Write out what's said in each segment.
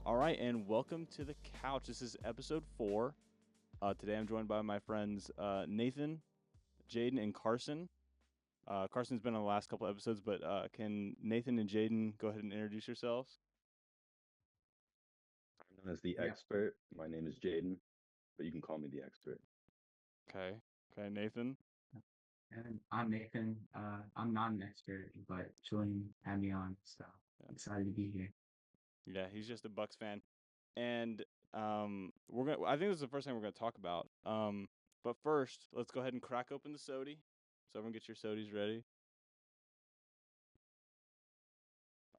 All right, and welcome to the couch. This is episode 4. Today I'm joined by my friends Nathan, Jayden, and Carson. Carson's been on the last couple episodes, but can Nathan and Jayden go ahead and introduce yourselves? I'm known as the Yeah. expert. My name is Jayden, but you can call me the expert. Okay. Okay, Nathan. And I'm Nathan. I'm not an expert, but Julian had me on, so Yeah, excited to be here. yeah, he's just a Bucks fan, and we're gonna. I think this is the first thing we're gonna talk about. But first, let's go ahead and crack open the sody. So everyone, get your sodies ready.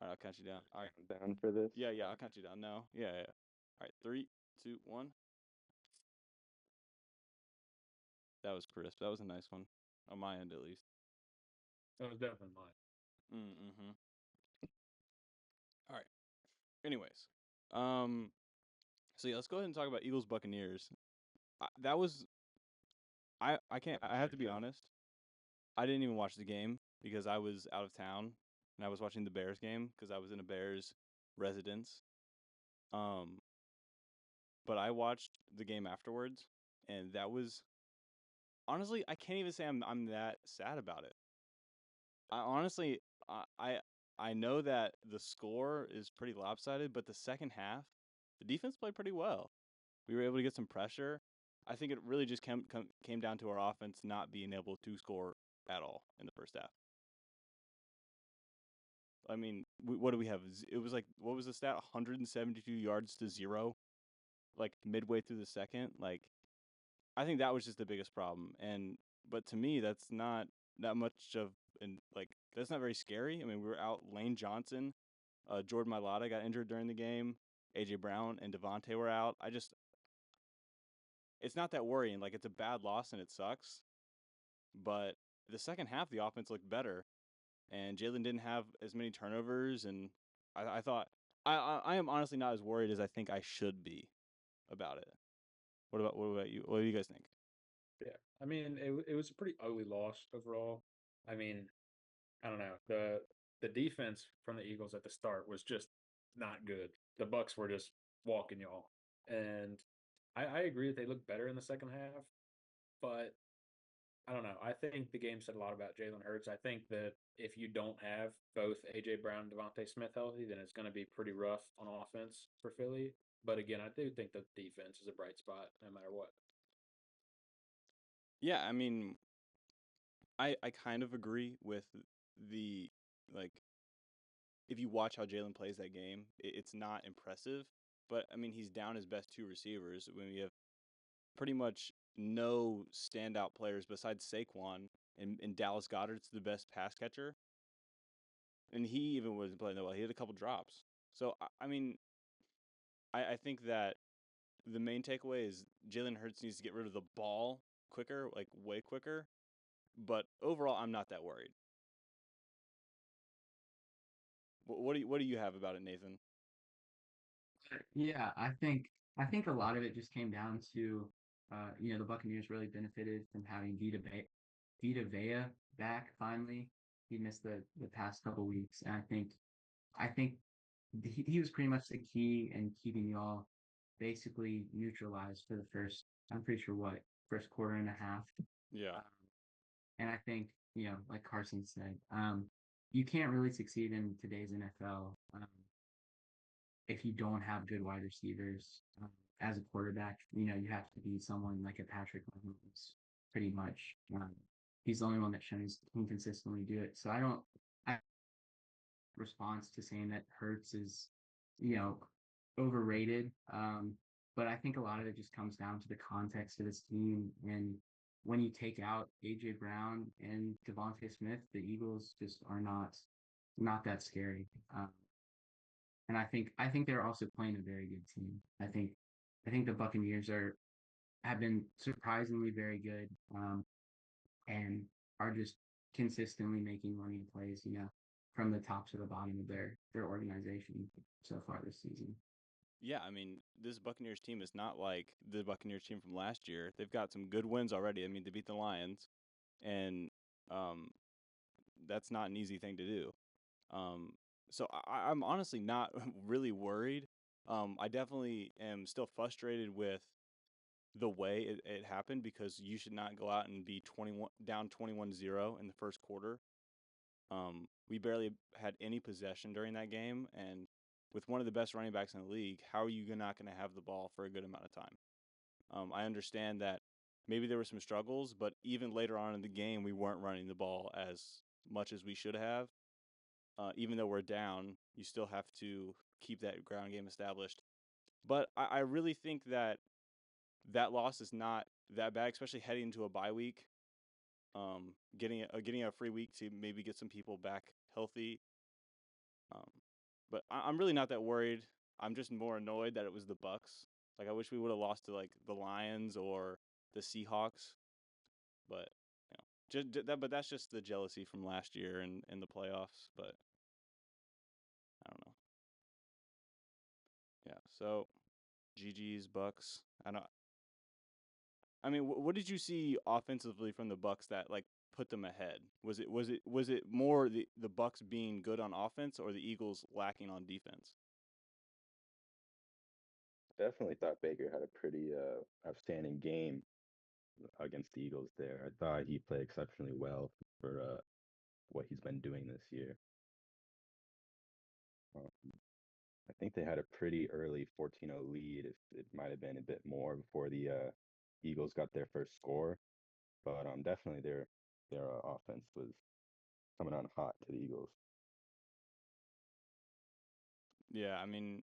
All right, I'll count you down. All right. I'm down for this. Yeah, yeah, I'll count you down now. Yeah, yeah. All right, 3, 2, 1. That was crisp. That was a nice one, on my end at least. That was definitely mine. Mm-hmm. All right. Anyways, um, so yeah, let's go ahead and talk about Eagles Buccaneers. That was I can't. I have to be honest. I didn't even watch the game because I was out of town and I was watching the Bears game because I was in a Bears residence. Um, but I watched the game afterwards, and that was honestly I can't even say I'm that sad about it. I honestly, I know that the score is pretty lopsided, but the second half, the defense played pretty well. We were able to get some pressure. I think it really just came down to our offense not being able to score at all in the first half. I mean, what do we have? It was like, what was the stat? 172 yards to 0, like midway through the second. Like, I think that was just the biggest problem. But to me, that's not that much of and like that's not very scary. I mean, we were out. Lane Johnson, Jordan Mailata got injured during the game. AJ Brown and Devontae were out. It's not that worrying. Like, it's a bad loss and it sucks. But the second half, the offense looked better, and Jaylen didn't have as many turnovers. And I thought I am honestly not as worried as I think I should be about it. What about you? What do you guys think? Yeah, I mean, it was a pretty ugly loss overall. I mean, I don't know. The defense from the Eagles at the start was just not good. The Bucks were just walking y'all, and I agree that they looked better in the second half, but I don't know. I think the game said a lot about Jalen Hurts. I think that if you don't have both AJ Brown and Devontae Smith healthy, then it's going to be pretty rough on offense for Philly. But again, I do think the defense is a bright spot no matter what. Yeah, I mean, I kind of agree with the like if you watch how Jalen plays that game, it's not impressive. But I mean, he's down his best two receivers when we have pretty much no standout players besides Saquon, and Dallas Goddard's the best pass catcher, and he even wasn't playing that well. He had a couple drops. So I mean, I think that the main takeaway is Jalen Hurts needs to get rid of the ball quicker, like way quicker. But overall, I'm not that worried. What do you have about it, Nathan? Yeah, I think a lot of it just came down to, the Buccaneers really benefited from having Vita Vea back finally. He missed the past couple weeks, and I think he was pretty much the key in keeping y'all basically neutralized for the first. I'm pretty sure what first quarter and a half. Yeah. Um, and I think, like Carson said, you can't really succeed in today's NFL if you don't have good wide receivers. As a quarterback, you have to be someone like a Patrick Mahomes, pretty much. He's the only one that shows he can consistently do it. So I response to saying that Hurts is, you know, overrated. But I think a lot of it just comes down to the context of this team. And when you take out AJ Brown and Devontae Smith, the Eagles just are not that scary. And I think they're also playing a very good team. I think the Buccaneers have been surprisingly very good, and are just consistently making money plays, from the top to the bottom of their organization so far this season. Yeah, I mean, this Buccaneers team is not like the Buccaneers team from last year. They've got some good wins already. I mean, they beat the Lions, and um, that's not an easy thing to do. Um, so I'm honestly not really worried. I definitely am still frustrated with the way it happened because you should not go out and be 21 down 21-0 in the first quarter. We barely had any possession during that game, and with one of the best running backs in the league, how are you not going to have the ball for a good amount of time? I understand that maybe there were some struggles, but even later on in the game, we weren't running the ball as much as we should have. Even though we're down, you still have to keep that ground game established. But I really think that loss is not that bad, especially heading into a bye week. Getting a free week to maybe get some people back healthy. But I'm really not that worried. I'm just more annoyed that it was the Bucks. Like I wish we would have lost to like the Lions or the Seahawks. But but that's just the jealousy from last year and in the playoffs. But I don't know. Yeah. So GG's Bucks. I mean, what did you see offensively from the Bucks that like put them ahead? Was it more the Bucks being good on offense or the Eagles lacking on defense? Definitely thought Baker had a pretty outstanding game against the Eagles there. I thought he played exceptionally well for what he's been doing this year. I think they had a pretty early 14-0 lead. It might have been a bit more before the Eagles got their first score, but definitely their offense was coming on hot to the Eagles. Yeah, I mean,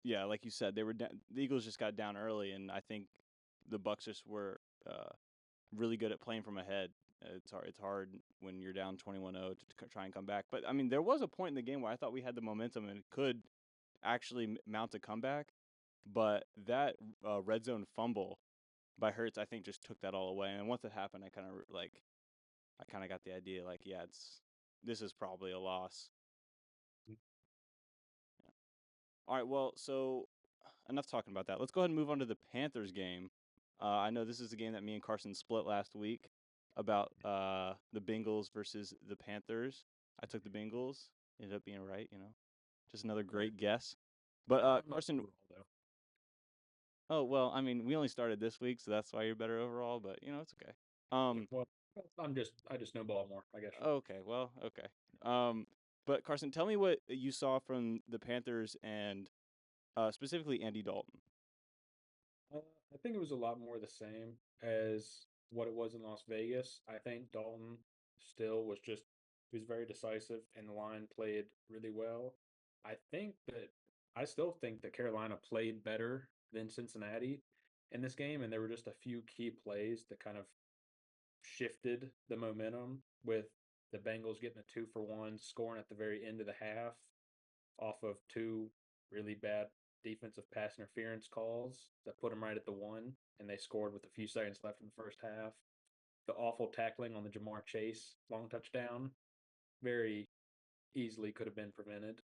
yeah, like you said, the Eagles just got down early, and I think the Bucks just were really good at playing from ahead. It's hard when you're down 21-0 to try and come back. But I mean, there was a point in the game where I thought we had the momentum and could actually mount a comeback. But that red zone fumble by Hurts, I think, just took that all away. And once it happened, I kind of got the idea, like, yeah, this is probably a loss. Yeah. All right, well, so enough talking about that. Let's go ahead and move on to the Panthers game. I know this is a game that me and Carson split last week about the Bengals versus the Panthers. I took the Bengals. Ended up being right, just another great guess. But Carson, oh well, I mean, we only started this week, so that's why you're better overall. But it's okay. Well, I just snowball more, I guess. Okay, well, okay. But Carson, tell me what you saw from the Panthers and specifically Andy Dalton. I think it was a lot more the same as what it was in Las Vegas. I think Dalton still he was very decisive and the line played really well. I still think that Carolina played better than Cincinnati in this game, and there were just a few key plays that kind of shifted the momentum with the Bengals getting a 2-for-1, scoring at the very end of the half off of two really bad defensive pass interference calls that put them right at the one, and they scored with a few seconds left in the first half. The awful tackling on the Jamar Chase long touchdown very easily could have been prevented.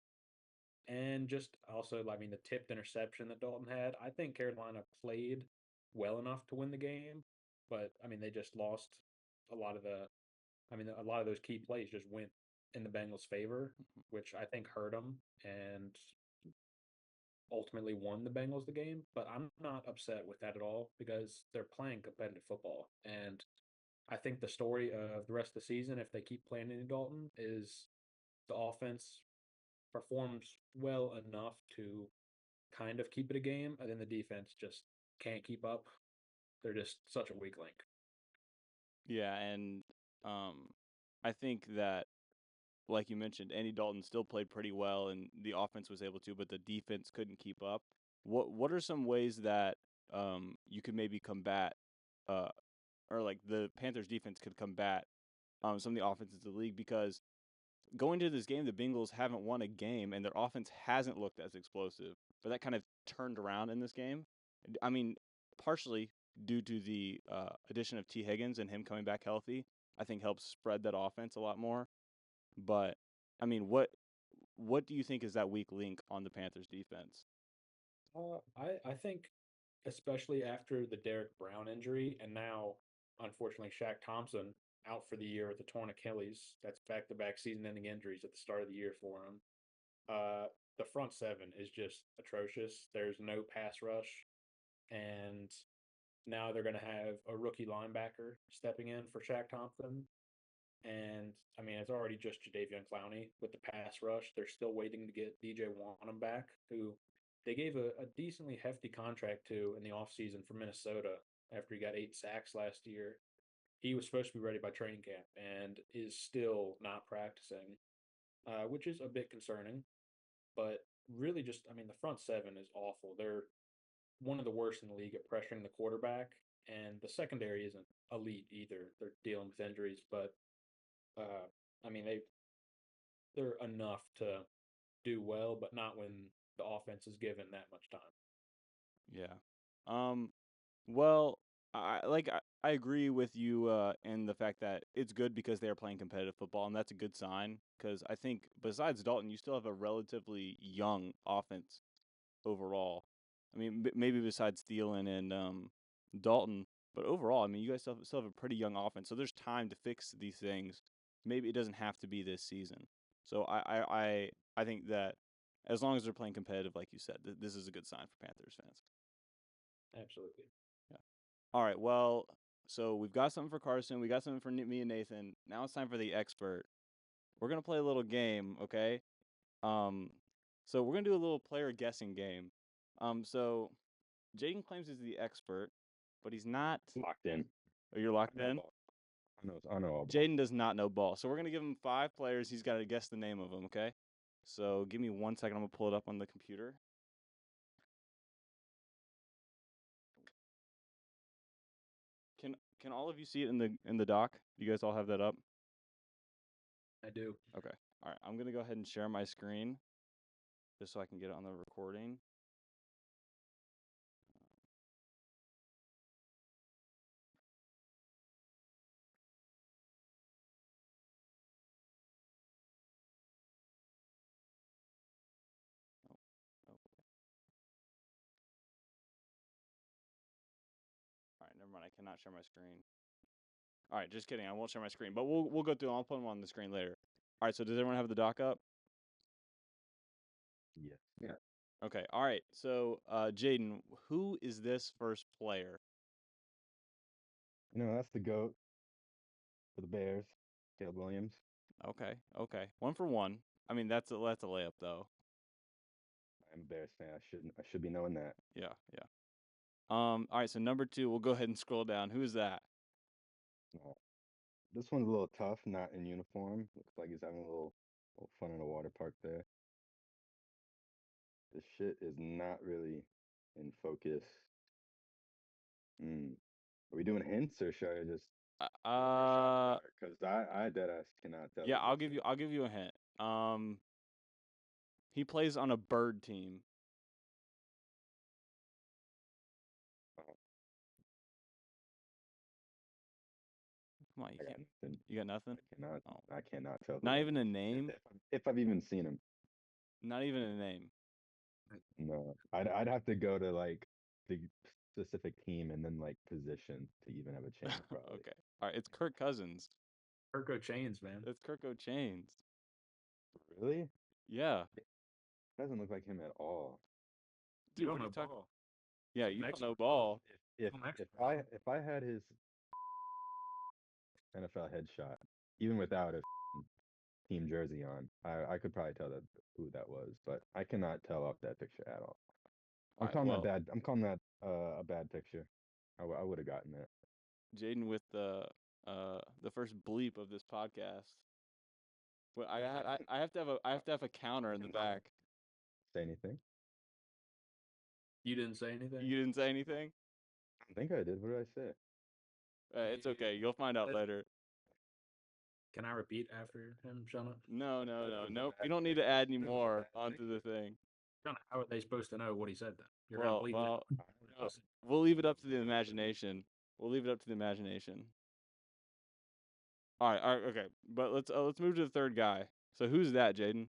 And just also, I mean, the tipped interception that Dalton had, I think Carolina played well enough to win the game, but I mean, they just lost a lot of a lot of those key plays just went in the Bengals' favor, which I think hurt them and ultimately won the Bengals the game. But I'm not upset with that at all because they're playing competitive football. And I think the story of the rest of the season, if they keep playing in Dalton, is the offense performs well enough to kind of keep it a game, and then the defense just can't keep up. They're just such a weak link. Yeah, and I think that, like you mentioned, Andy Dalton still played pretty well, and the offense was able to, but the defense couldn't keep up. What are some ways that you could maybe combat, uh, or like the Panthers defense could combat some of the offenses in the league? Because going to this game, the Bengals haven't won a game, and their offense hasn't looked as explosive. But that kind of turned around in this game. I mean, partially due to the addition of T. Higgins and him coming back healthy, I think helps spread that offense a lot more. But I mean, what do you think is that weak link on the Panthers defense? I think especially after the Derek Brown injury, and now unfortunately Shaq Thompson out for the year with a torn Achilles. That's back-to-back season-ending injuries at the start of the year for him. the front seven is just atrocious. There's no pass rush, and now they're going to have a rookie linebacker stepping in for Shaq Thompson. And I mean, it's already just Jadeveon Clowney with the pass rush. They're still waiting to get DJ Wanham back, who they gave a decently hefty contract to in the offseason for Minnesota after he got 8 sacks last year. He was supposed to be ready by training camp and is still not practicing, which is a bit concerning. But really, just I mean, the front seven is awful. They're one of the worst in the league at pressuring the quarterback, and the secondary isn't elite either. They're dealing with injuries, but I mean they're enough to do well, but not when the offense is given that much time. Yeah. Well, I agree with you in the fact that it's good because they are playing competitive football, and that's a good sign. Because I think besides Dalton, you still have a relatively young offense overall. I mean, maybe besides Thielen and Dalton, but overall, I mean, you guys still have a pretty young offense, so there's time to fix these things. Maybe it doesn't have to be this season. So I think that as long as they're playing competitive, like you said, this is a good sign for Panthers fans. Absolutely. Yeah. All right. Well, so we've got something for Carson. We got something for me and Nathan. Now it's time for the expert. We're gonna play a little game, okay? So we're gonna do a little player guessing game. So Jayden claims he's the expert, but he's not. Locked in. Oh, you're locked in. I know all ball. Jayden does not know ball, so we're gonna give him 5 players. He's got to guess the name of them, okay? So give me 1 second. I'm gonna pull it up on the computer. Can all of you see it in the doc? You guys all have that up? I do. Okay. All right. I'm gonna go ahead and share my screen, just so I can get it on the recording. All right, never mind. I cannot share my screen. All right, just kidding. I won't share my screen, but we'll go through. I'll put them on the screen later. All right. So does everyone have the doc up? Yes. Yeah. Okay. All right. So Jayden, who is this first player? That's the GOAT for the Bears, Caleb Williams. Okay. Okay. 1 for 1. I mean, that's a layup though. I'm a Bears fan. I should be knowing that. Yeah. Yeah. All right. So number 2, we'll go ahead and scroll down. Who is that? This one's a little tough, not in uniform. Looks like he's having a little fun in a water park there. This shit is not really in focus. Are we doing hints or should I just because I dead ass cannot tell. Yeah, I'll give you a hint. He plays on a bird team. Come on, you can't. Nothing. You got nothing? I cannot tell. Not even a name? If I've even seen him. Not even a name. No, I'd have to go to like the specific team and then like position to even have a chance. Probably. Okay. All right. It's Kirk Cousins. Kirko Chains, man. It's Kirko Chains. Really? Yeah. Doesn't look like him at all. Dude, You what don't are know you talking? ball. Yeah, you don't Mexico. know ball. If I had his NFL headshot, even without a team jersey on, I could probably tell who that was, but I cannot tell off that picture at all. I'm calling that bad. I'm calling that a bad picture. I would have gotten that. Jayden with the first bleep of this podcast. But I have to have a counter in the back. Say anything? You didn't say anything? You didn't say anything? I think I did. What did I say? It's okay. You'll find out later. Can I repeat after him, Shana? No. Nope. You don't need to add any more onto the thing. Shana, how are they supposed to know what he said then? You're Well, gonna bleep well, it. no, we'll leave it up to the imagination. We'll leave it up to the imagination. All right, okay. But let's move to the third guy. So who's that, Jayden?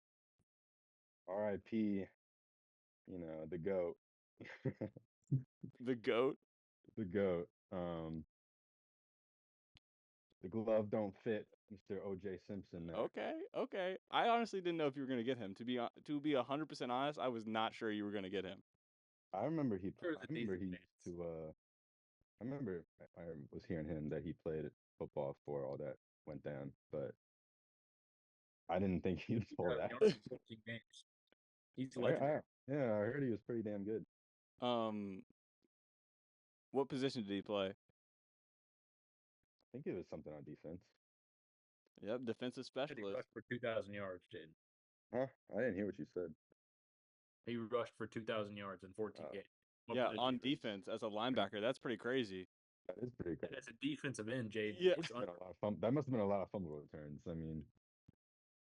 R.I.P. The GOAT. The GOAT? The GOAT. The glove don't fit Mr. O.J. Simpson there. Okay. I honestly didn't know if you were gonna get him. To be 100% honest, I was not sure you were gonna get him. I remember he There was a used decent to I remember I was hearing him that he played football before all that went down, but I didn't think he'd pull that. 14 games. He's I legendary. yeah, I heard he was pretty damn good. What position did he play? I think it was something on defense. Yep, defensive He specialist. rushed for 2,000 yards, Jayden. Huh? I didn't hear what you said. He rushed for 2,000 yards in 14 games. What Yeah, position on is he? defense as a linebacker, that's pretty crazy. That is pretty good. As a defensive end, Jayden. Yeah. It's That must have been a lot of fumble returns. I mean,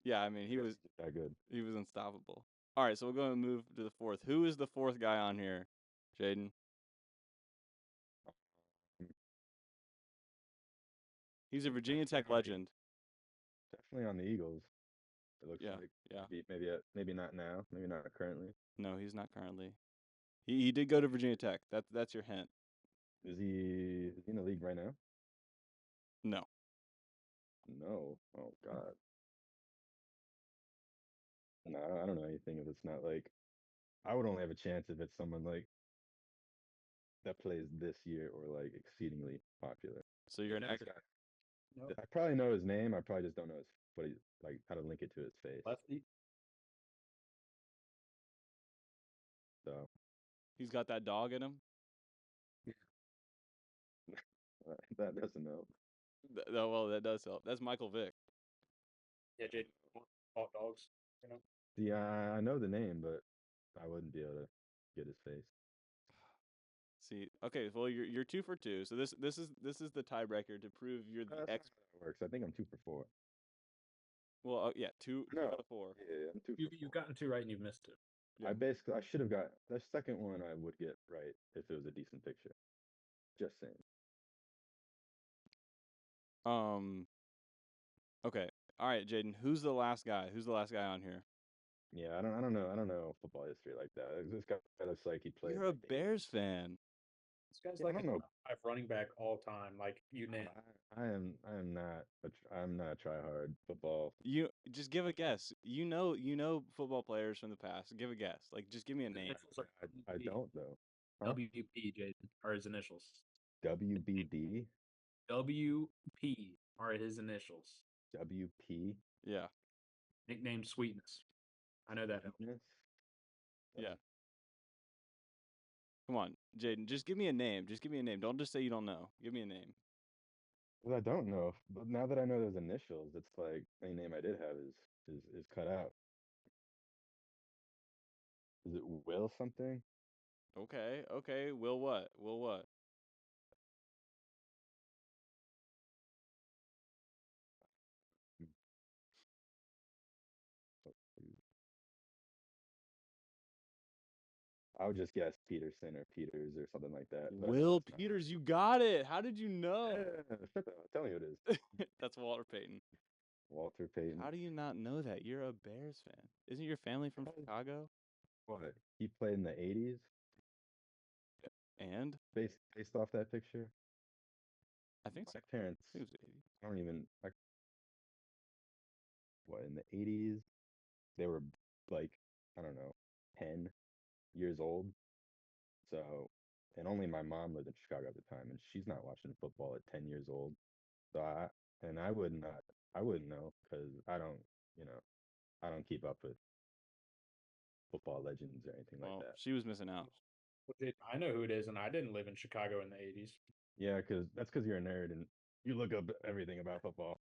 Yeah, I mean he was that good. He was unstoppable. All right, so we're going to move to the fourth. Who is the fourth guy on here, Jayden? He's a Virginia Tech legend. Definitely on the Eagles. It looks like. Yeah. Maybe not now. Maybe not currently. No, he's not currently. He did go to Virginia Tech. That's your hint. Is he in the league right now? No. No. Oh God. No, I don't know anything if it's not like. I would only have a chance if it's someone like that plays this year or like exceedingly popular. So you're an Next expert. guy. Nope. I probably know his name. I probably just don't know what he like how to link it to his face. Lefty. So He's got that dog in him. that doesn't help. Well, that does help. That's Michael Vick. Yeah, Jayden. Hot dogs. You know. Yeah, I know the name, but I wouldn't be able to get his face. See, okay, well you're 2 for 2. So this is the tiebreaker to prove you're the That's not expert. how it works. I think I'm 2 for 4. Well, yeah, two out of 4. Yeah, I'm 2 for 4. You've gotten 2 right and you've missed 2. I should have got the second one. I would get right if it was a decent picture. Just saying. Okay. All right, Jayden. Who's the last guy? Who's the last guy on here? Yeah, I don't know. I don't know football history like that. This guy looks like he played. You're a Bears fan. This guy's Yeah, like I a don't know. top 5 running back all time. Like you name. I am not. I'm not a try hard football. You just give a guess. You know football players from the past. Give a guess. Like just give me a name. I don't though. Huh? WP, Jayden, are his initials. WBD. WP are his initials. WP. Yeah. Nicknamed Sweetness. I know that. Yes. Yeah. Come on, Jayden. Just give me a name. Just give me a name. Don't just say you don't know. Give me a name. Well, I don't know, but now that I know those initials, it's like any name I did have is cut out. Is it Will something? Okay. Will what? Will what? I would just guess Peterson or Peters or something like that. but Will it's not. Peters, you got it. How did you know? Yeah, shut the, tell me who it is. That's Walter Payton. Walter Payton. How do you not know that? You're a Bears fan. Isn't your family from Chicago? What? He played in the 80s? And Based off that picture? I think so. My parents, I think it was 80. I don't even, what, in the 80s? They were like, I don't know, 10 years old. So, and only my mom lived in Chicago at the time, and she's not watching football at 10 years old. So I wouldn't know because I don't keep up with football legends or anything like that. She was missing out. I know who it is, and I didn't live in Chicago in the 80s. Yeah, because you're a nerd and you look up everything about football.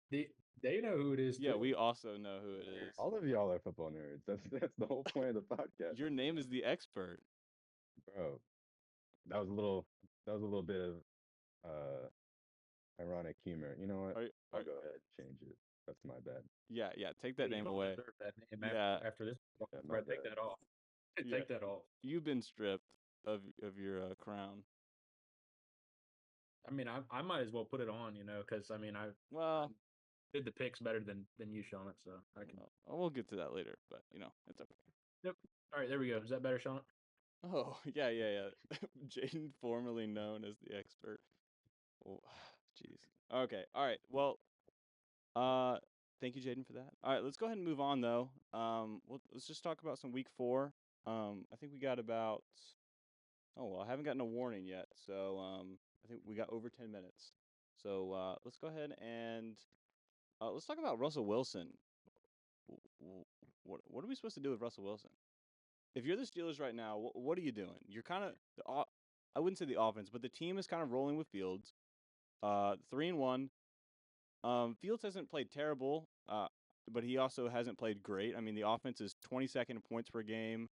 They know who it is. Yeah, too. we also know who it is. All of y'all are football nerds. That's the whole point of the podcast. Your name is the expert. Bro, that was a little bit of ironic humor. You know what? I'll go ahead and change it. That's my bad. Yeah. Take that You name don't away. deserve that name Yeah. after this. Yeah, my Brett, take bad. that off. Yeah. Take that off. You've been stripped of your crown. I mean, I might as well put it on, because I did the picks better than you, Sean. So I can. We'll get to that later, but it's okay. Yep. All right, there we go. Is that better, Sean? Oh yeah. Jayden, formerly known as the expert. Oh, jeez. Okay. All right. Well, Thank you, Jayden, for that. All right, let's go ahead and move on though. Let's just talk about some week 4. I think we got about. Oh well, I haven't gotten a warning yet, so I think we got over 10 minutes. So let's go ahead and let's talk about Russell Wilson. What are we supposed to do with Russell Wilson? If you're the Steelers right now, what are you doing? You're kind of I wouldn't say the offense, but the team is kind of rolling with Fields. 3-1. Fields hasn't played terrible, but he also hasn't played great. I mean, the offense is 22nd in points per game.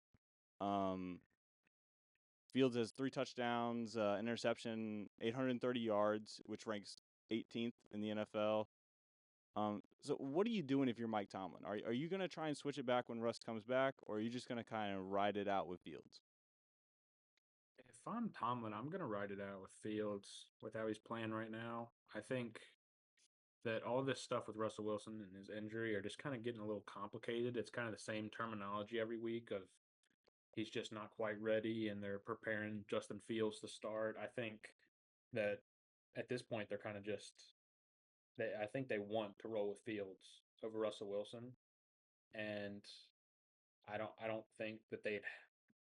Fields has 3 touchdowns, interception, 830 yards, which ranks 18th in the NFL. So what are you doing if you're Mike Tomlin? Are you going to try and switch it back when Russ comes back, or are you just going to kind of ride it out with Fields? If I'm Tomlin, I'm going to ride it out with Fields with how he's playing right now. I think that all this stuff with Russell Wilson and his injury are just kind of getting a little complicated. It's kind of the same terminology every week of he's just not quite ready and they're preparing Justin Fields to start. I think that at this point they're kind of just I think they want to roll with Fields over Russell Wilson, and I don't think that they'd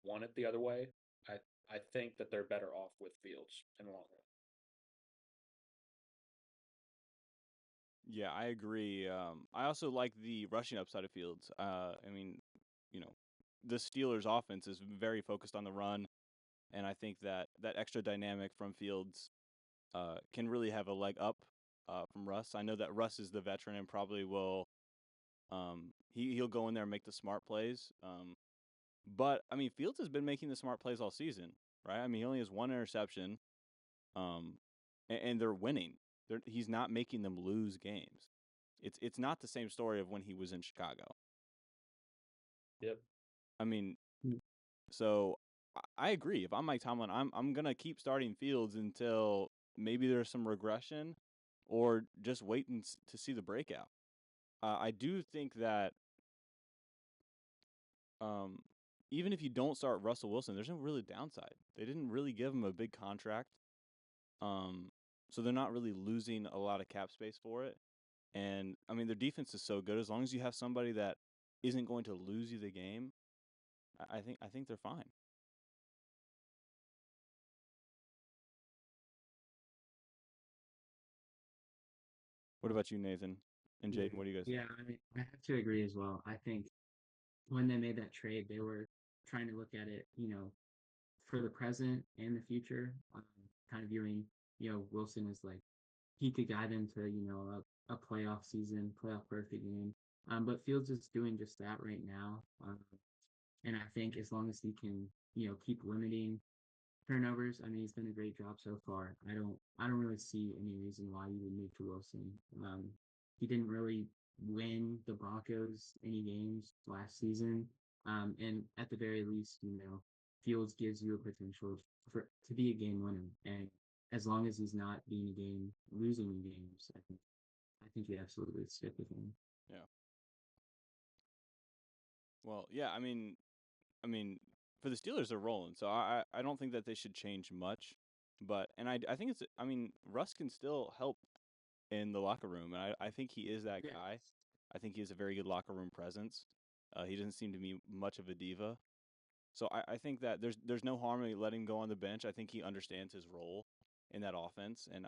want it the other way. I think that they're better off with Fields in the long run. Yeah, I agree. I also like the rushing upside of Fields. I mean, the Steelers' offense is very focused on the run, and I think that extra dynamic from Fields can really have a leg up from Russ. I know that Russ is the veteran and probably will he'll go in there and make the smart plays. But I mean, Fields has been making the smart plays all season, right? I mean, he only has 1 interception, and they're winning. He's not making them lose games. It's not the same story of when he was in Chicago. Yep. I mean, Mm. so I agree. If I'm Mike Tomlin, I'm gonna keep starting Fields until maybe there's some regression, or just wait to see the breakout. I do think that even if you don't start Russell Wilson, there's no really downside. They didn't really give him a big contract, so they're not really losing a lot of cap space for it. And I mean, their defense is so good. As long as you have somebody that isn't going to lose you the game, I think they're fine. What about you, Nathan and Jayden? What do you guys think? Yeah, I mean, I have to agree as well. I think when they made that trade, they were trying to look at it, for the present and the future, kind of viewing, Wilson as like he could guide them to, a playoff season, playoff perfect game. But Fields is doing just that right now. And I think as long as he can, keep limiting turnovers, I mean, he's done a great job so far. I don't really see any reason why you would move to Wilson. He didn't really win the Broncos any games last season. And at the very least, Fields gives you a potential to be a game winner. And as long as he's not losing games, I think you absolutely stick with him. Yeah. Well, yeah. I mean, for the Steelers, they're rolling, so I don't think that they should change much. But I think it's. I mean, Russ can still help in the locker room, and I think he is that guy. I think he has a very good locker room presence. He doesn't seem to be much of a diva. So I think that there's no harm in letting him go on the bench. I think he understands his role in that offense, and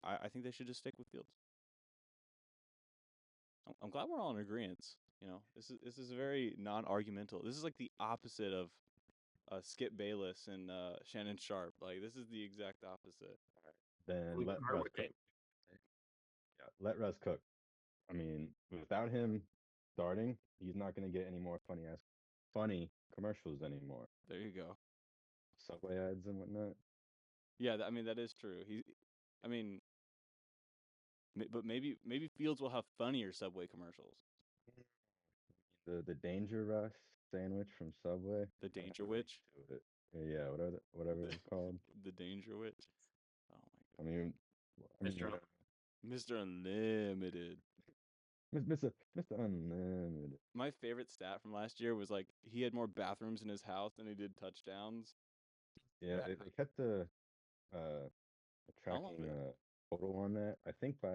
I think they should just stick with Fields. I'm glad we're all in agreement. This is very non-argumental. This is like the opposite of Skip Bayless and Shannon Sharp. Like, this is the exact opposite. Then We let are Russ with cook. it. Yeah, let Russ cook. I mean, without him starting, he's not going to get any more funny commercials anymore. There you go. Subway ads and whatnot. Yeah, I mean, that is true. I mean, but maybe Fields will have funnier Subway commercials. The Danger Rush sandwich from Subway. The Danger Witch. Yeah, whatever it's called. The Danger Witch. Oh I my mean, Mr. god. Mr. Unlimited. Mr. Unlimited. My favorite stat from last year was like he had more bathrooms in his house than he did touchdowns. Yeah, they kept the tracking total on that. I think by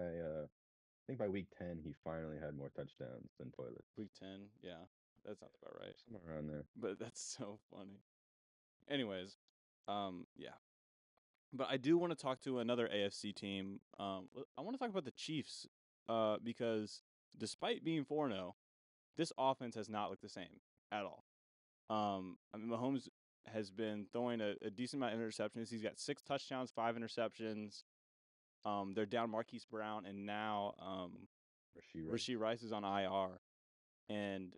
think by week 10 he finally had more touchdowns than toilets. Week 10, yeah, that sounds about right. Somewhere around there. But that's so funny. Anyways, yeah. But I do want to talk to another AFC team. I want to talk about the Chiefs, because despite being 4-0, this offense has not looked the same at all. I mean, Mahomes has been throwing a decent amount of interceptions. He's got 6 touchdowns, 5 interceptions. They're down Marquise Brown, and now Rashee Rice is on IR. And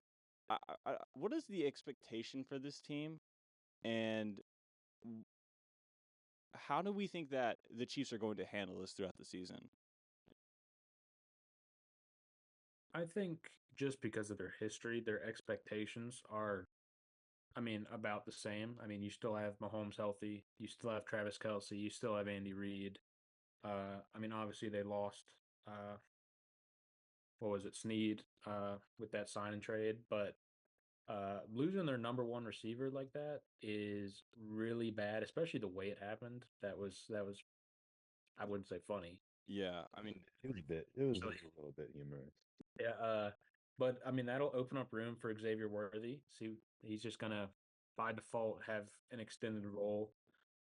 what is the expectation for this team? And how do we think that the Chiefs are going to handle this throughout the season? I think just because of their history, their expectations are, I mean, about the same. I mean, you still have Mahomes healthy, you still have Travis Kelce, you still have Andy Reid. I mean, obviously they lost, what was it, Snead, with that sign and trade, but losing their number one receiver like that is really bad, especially the way it happened. That was I wouldn't say funny. Yeah, I mean, It was a little bit humorous. Yeah, but I mean that'll open up room for Xavier Worthy. See, he's just gonna by default have an extended role.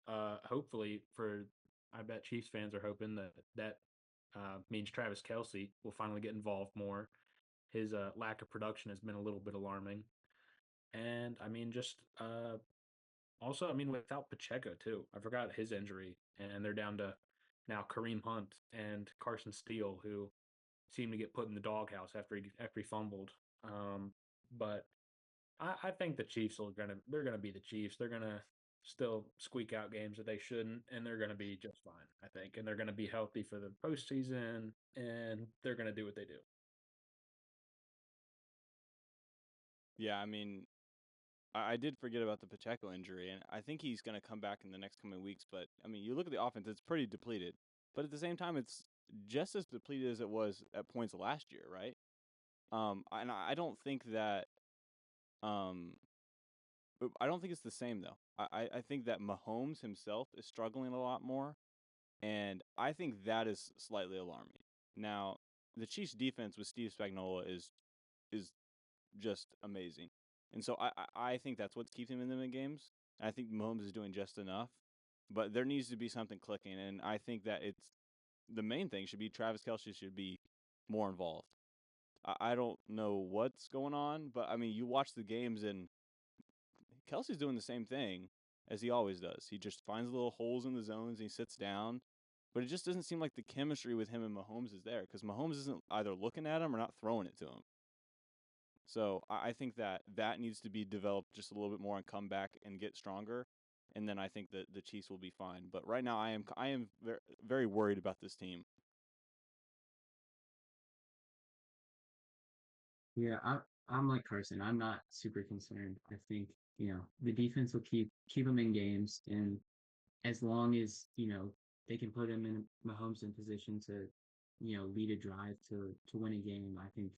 Hopefully for I bet Chiefs fans are hoping that means Travis Kelce will finally get involved more. His lack of production has been a little bit alarming, and I mean just also I mean without Pacheco too. I forgot his injury, and they're down to now Kareem Hunt and Carson Steele, who seemed to get put in the doghouse after he fumbled. But I think the Chiefs they're gonna be the Chiefs. They're gonna still squeak out games that they shouldn't, and they're gonna be just fine, I think. And they're gonna be healthy for the postseason, and they're gonna do what they do. yeah, I mean, I did forget about the Pacheco injury, and I think he's going to come back in the next coming weeks. But I mean, you look at the offense; it's pretty depleted. But at the same time, it's just as depleted as it was at points last year, right? And I don't think that um, I don't think it's the same though. I think that Mahomes himself is struggling a lot more, and I think that is slightly alarming. Now, the Chiefs' defense with Steve Spagnuolo is just amazing, and so I think that's what's keeping him in the games. I think Mahomes is doing just enough, but there needs to be something clicking, and I think that it's the main thing should be Travis Kelce should be more involved. I don't know what's going on, but I mean, you watch the games and Kelsey's doing the same thing as he always does. He just finds little holes in the zones and he sits down. But it just doesn't seem like the chemistry with him and Mahomes is there because Mahomes isn't either looking at him or not throwing it to him. So I think that needs to be developed just a little bit more and come back and get stronger. And then I think that the Chiefs will be fine. But right now, I am very, very worried about this team. Yeah, I'm like Carson. I'm not super concerned. I think, the defense will keep them in games, and as long as, they can put him in Mahomes in position to, lead a drive to win a game, I think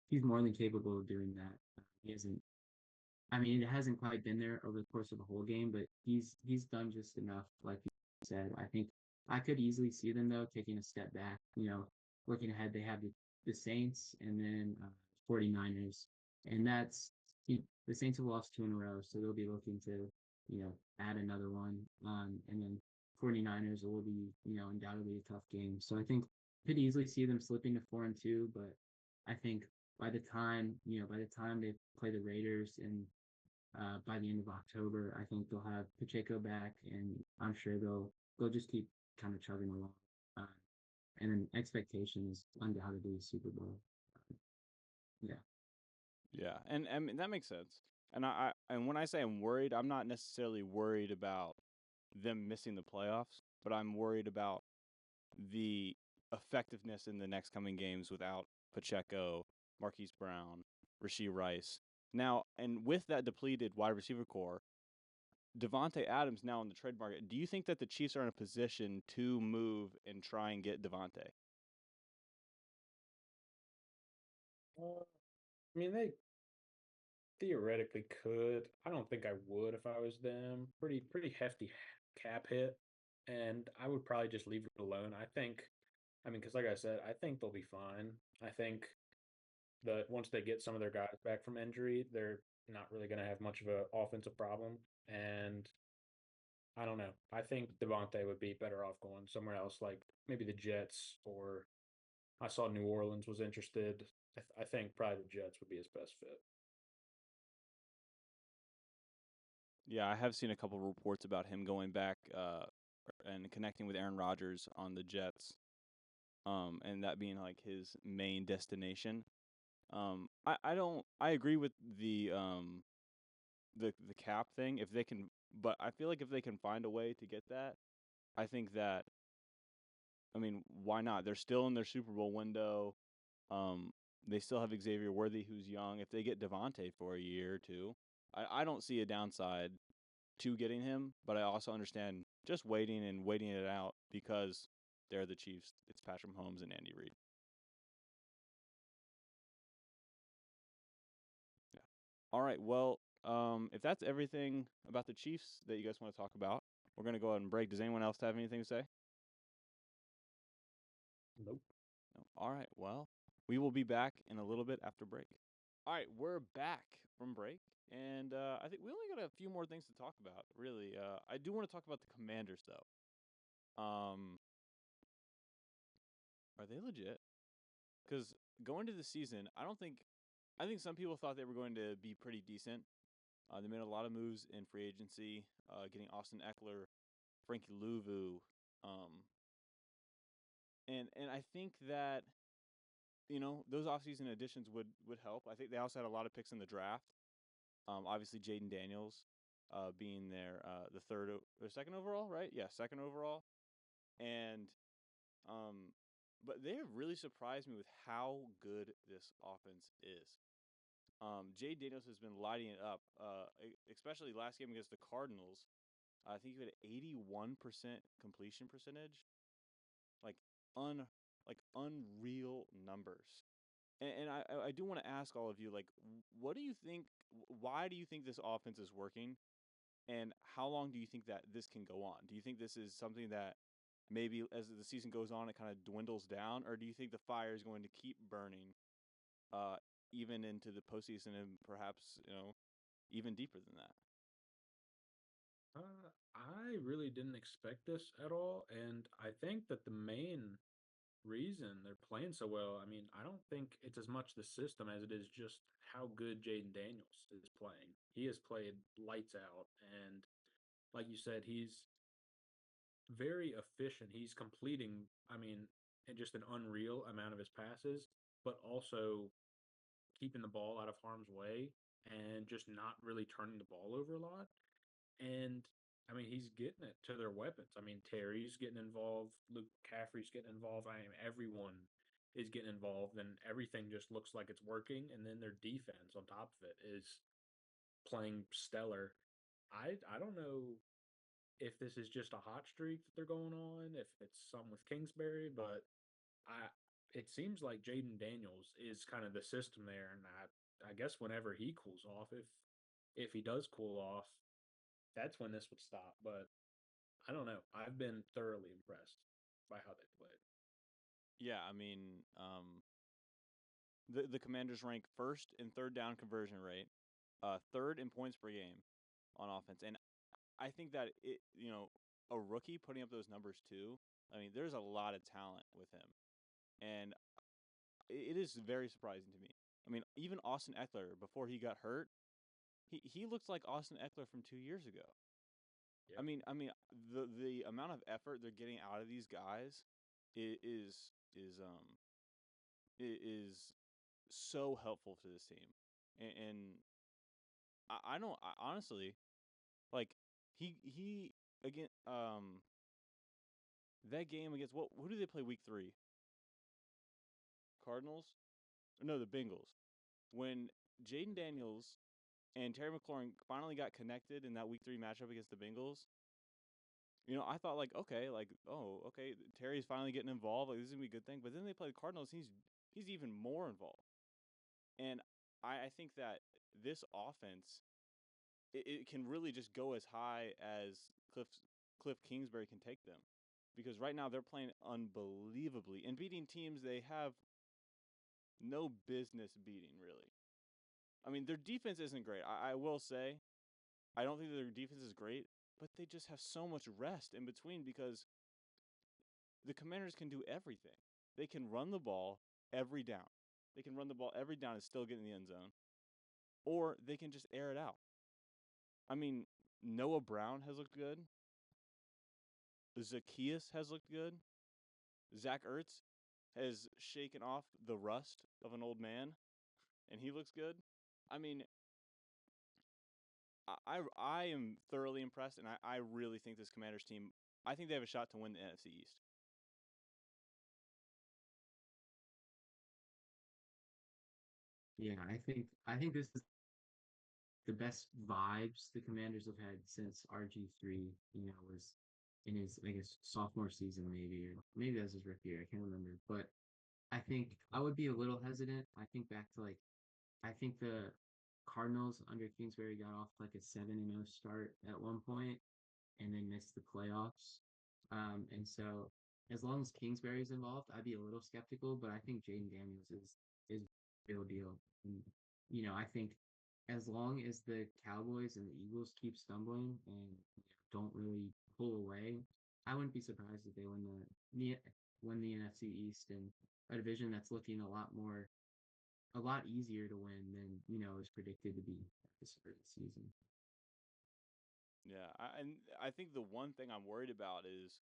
he's more than capable of doing that. He hasn't I mean, it hasn't quite been there over the course of the whole game, but he's done just enough, like you said. I think I could easily see them though taking a step back. Looking ahead, they have the Saints and then 49ers, and the Saints have lost 2 in a row, so they'll be looking to add another one. And then 49ers will be undoubtedly a tough game. So I think could easily see them slipping to 4-2, but I think by the time they play the Raiders and by the end of October, I think they'll have Pacheco back, and I'm sure they'll just keep kind of chugging along. Uh, and then expectation is undoubtedly Super Bowl. Yeah. Yeah, and I mean that makes sense. And when I say I'm worried, I'm not necessarily worried about them missing the playoffs, but I'm worried about the effectiveness in the next coming games without Pacheco, Marquise Brown, Rashee Rice. Now, and with that depleted wide receiver core, Devontae Adams now in the trade market. Do you think that the Chiefs are in a position to move and try and get Devontae? I mean, they theoretically could. I don't think I would if I was them. Pretty hefty cap hit, and I would probably just leave it alone. I think I mean, because like I said, I think they'll be fine. I think that once they get some of their guys back from injury, they're not really going to have much of an offensive problem. And I don't know. I think Devontae would be better off going somewhere else, like maybe the Jets, or I saw New Orleans was interested. I think probably the Jets would be his best fit. Yeah, I have seen a couple reports about him going back and connecting with Aaron Rodgers on the Jets, and that being like his main destination. I don't I agree with the cap thing if they can, but I feel like if they can find a way to get that, I think that I mean why not? They're still in their Super Bowl window. Um, they still have Xavier Worthy who's young. If they get Devontae for a year or two, I don't see a downside to getting him, but I also understand just waiting and waiting it out because they're the Chiefs. It's Patrick Mahomes and Andy Reid. Yeah. All right. Well, if that's everything about the Chiefs that you guys want to talk about, we're gonna go ahead and break. Does anyone else have anything to say? Nope. No. All right. Well, we will be back in a little bit after break. All right, we're back from break, and I think we only got a few more things to talk about. Really, I do want to talk about the Commanders, though. Are they legit? Because going to the season, I think some people thought they were going to be pretty decent. They made a lot of moves in free agency, getting Austin Eckler, Frankie Louvu, um, and I think that those offseason additions would help. I think they also had a lot of picks in the draft. Obviously, Jayden Daniels being the third or second overall, right? Yeah, second overall, and but they have really surprised me with how good this offense is. Jay Daniels has been lighting it up, especially last game against the Cardinals. I think he had 81% completion percentage, like un like unreal numbers. And I do want to ask all of you, like, what do you think? Why do you think this offense is working? And how long do you think that this can go on? Do you think this is something that maybe as the season goes on, it kind of dwindles down, or do you think the fire is going to keep burning, uh, even into the postseason and perhaps even deeper than that? I really didn't expect this at all, and I think that the main reason they're playing so well, I mean, I don't think it's as much the system as it is just how good Jaden Daniels is playing. He has played lights out, and like you said, he's very efficient. He's completing, I mean, just an unreal amount of his passes, but also keeping the ball out of harm's way and just not really turning the ball over a lot. And I mean, he's getting it to their weapons. I mean, Terry's getting involved, Luke Caffrey's getting involved. I mean, everyone is getting involved, and everything just looks like it's working. And then their defense on top of it is playing stellar. I don't know if this is just a hot streak that they're going on, if it's some with Kingsbury, but I it seems like Jaden Daniels is kind of the system there, and I guess whenever he cools off, if he does cool off, that's when this would stop. But I don't know. I've been thoroughly impressed by how they played. Yeah, I mean, the Commanders rank first in third down conversion rate, third in points per game on offense, and I think that a rookie putting up those numbers too. I mean, there's a lot of talent with him, and it is very surprising to me. I mean, even Austin Eckler before he got hurt, he looks like Austin Eckler from 2 years ago. Yeah. The amount of effort they're getting out of these guys is is so helpful to this team, and I don't I, honestly like he again that game against who do they play week 3? Cardinals? No, the Bengals. When Jaden Daniels and Terry McLaurin finally got connected in that week 3 matchup against the Bengals, I thought like, okay, like, oh, okay, Terry's finally getting involved. Like, this is gonna be a good thing. But then they play the Cardinals. He's even more involved. And I think that this offense, it can really just go as high as Cliff Kingsbury can take them. because right now they're playing unbelievably and beating teams they have no business beating, really. I mean, their defense isn't great. I will say, I don't think their defense is great, but they just have so much rest in between because the Commanders can do everything. They can run the ball every down. They can run the ball every down and still get in the end zone, or they can just air it out. I mean, Noah Brown has looked good. Zacchaeus has looked good. Zach Ertz has shaken off the rust of an old man, and he looks good. I mean, I am thoroughly impressed, and I really think this Commanders team, I think they have a shot to win the NFC East. Yeah, I think this is the best vibes the Commanders have had since RG3, was in his, I guess, sophomore season, maybe, or maybe that was his rookie year. I can't remember. But I think I would be a little hesitant. I think back to I think the Cardinals under Kingsbury got off like a 7-0 start at one point and then missed the playoffs. And so as long as Kingsbury's involved, I'd be a little skeptical, but I think Jayden Daniels is real deal. And I think as long as the Cowboys and the Eagles keep stumbling and don't really pull away, I wouldn't be surprised if they win the NFC East and a division that's looking a lot easier to win than is predicted to be at the start of the season. Yeah, and I think the one thing I'm worried about is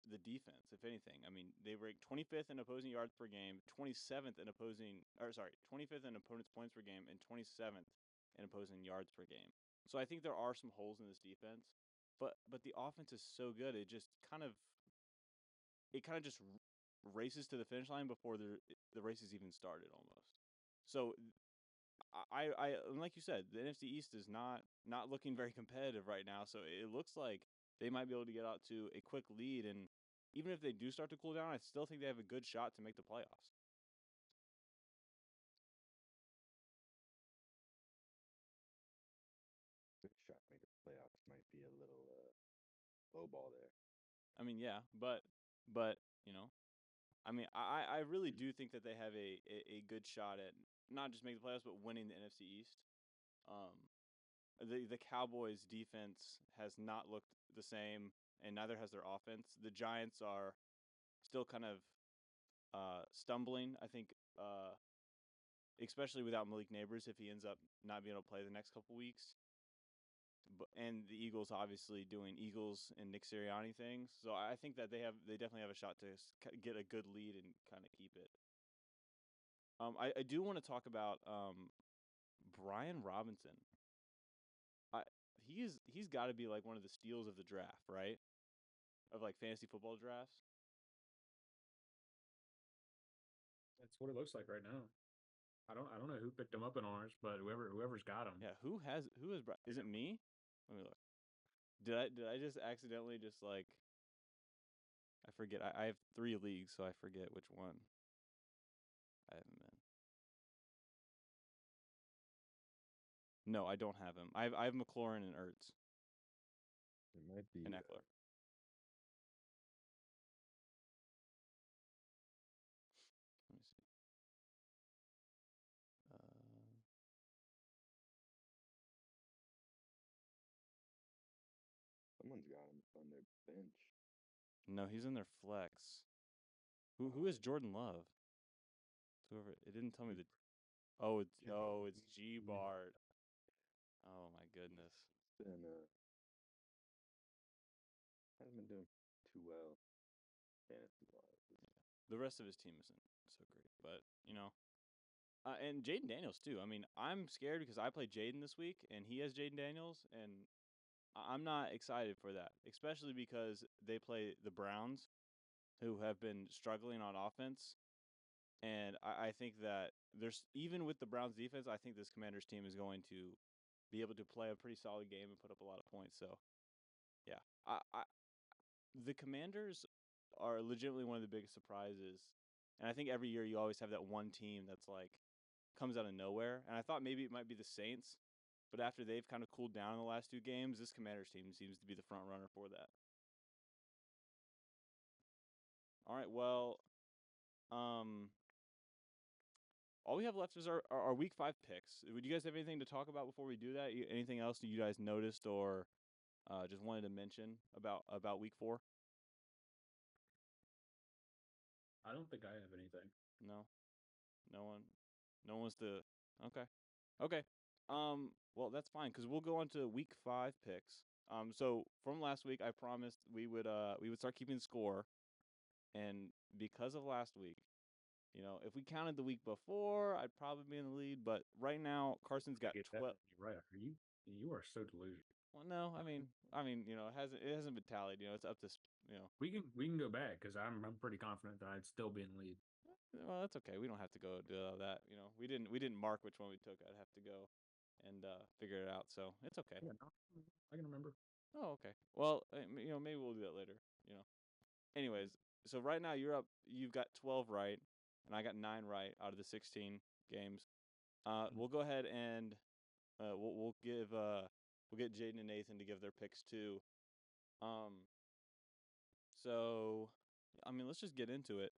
the defense. If anything, I mean they rank 25th in opposing yards per game, 27th in 25th in opponents' points per game, and 27th in opposing yards per game. So I think there are some holes in this defense, but the offense is so good. It just races to the finish line before the race is even started almost. So I and like you said, the NFC East is not looking very competitive right now. So it looks like they might be able to get out to a quick lead, and even if they do start to cool down, I still think they have a good shot to make the playoffs. Good shot to make the playoffs might be a little low ball there. I mean, yeah, but you know, I mean, I really do think that they have a good shot at not just making the playoffs, but winning the NFC East. Um, the Cowboys' defense has not looked the same, and neither has their offense. The Giants are still kind of stumbling. I think, especially without Malik Neighbors, if he ends up not being able to play the next couple weeks. And the Eagles obviously doing Eagles and Nick Sirianni things. So I think that they definitely have a shot to get a good lead and kind of keep it. I do want to talk about Brian Robinson. He's got to be like one of the steals of the draft, right? Of like fantasy football drafts. That's what it looks like right now. I don't know who picked him up in ours, but whoever's got him. Yeah, is it me? Let me look. Did I just accidentally just like I forget. I have 3 leagues, so I forget which one I have him in. No, I don't have him. I have McLaurin and Ertz It might be and Eckler. Let me see. someone's got him on their bench. No, he's in their flex. Who is Jordan Love? Whoever it didn't tell me the. It's G Bard. Oh my goodness. It's been hasn't been doing too well fantasy wise. The rest of his team isn't so great, but and Jayden Daniels too. I mean, I'm scared because I played Jayden this week, and he has Jayden Daniels, and I'm not excited for that, especially because they play the Browns, who have been struggling on offense. And I think that there's even with the Browns defense, I think this Commanders team is going to be able to play a pretty solid game and put up a lot of points. So, yeah, the Commanders are legitimately one of the biggest surprises. And I think every year you always have that one team that's like comes out of nowhere. And I thought maybe it might be the Saints, but after they've kind of cooled down in the last 2 games, this Commanders team seems to be the front runner for that. All right. Well, um, all we have left is our week 5 picks. Would you guys have anything to talk about before we do that? Anything else that you guys noticed or just wanted to mention about week 4? I don't think I have anything. No, no one, no one wants to. Okay, okay. Well, that's fine because we'll go on to week 5 picks. So from last week, I promised we would start keeping score, and because of last week, if we counted the week before, I'd probably be in the lead. But right now, Carson's got I get that. 12. You're right. Are you? You are so delusional. Well, no, it hasn't been tallied. It's up to We can go back because I'm pretty confident that I'd still be in the lead. Well, that's okay. We don't have to go do all that. We didn't mark which one we took. I'd have to go and figure it out. So it's okay. Yeah, no, I can remember. Oh, okay. Well, maybe we'll do that later. Anyways, so right now you're up. You've got 12 right, and I got 9 right out of the 16 games. We'll go ahead and we'll get Jayden and Nathan to give their picks too. So I mean, let's just get into it.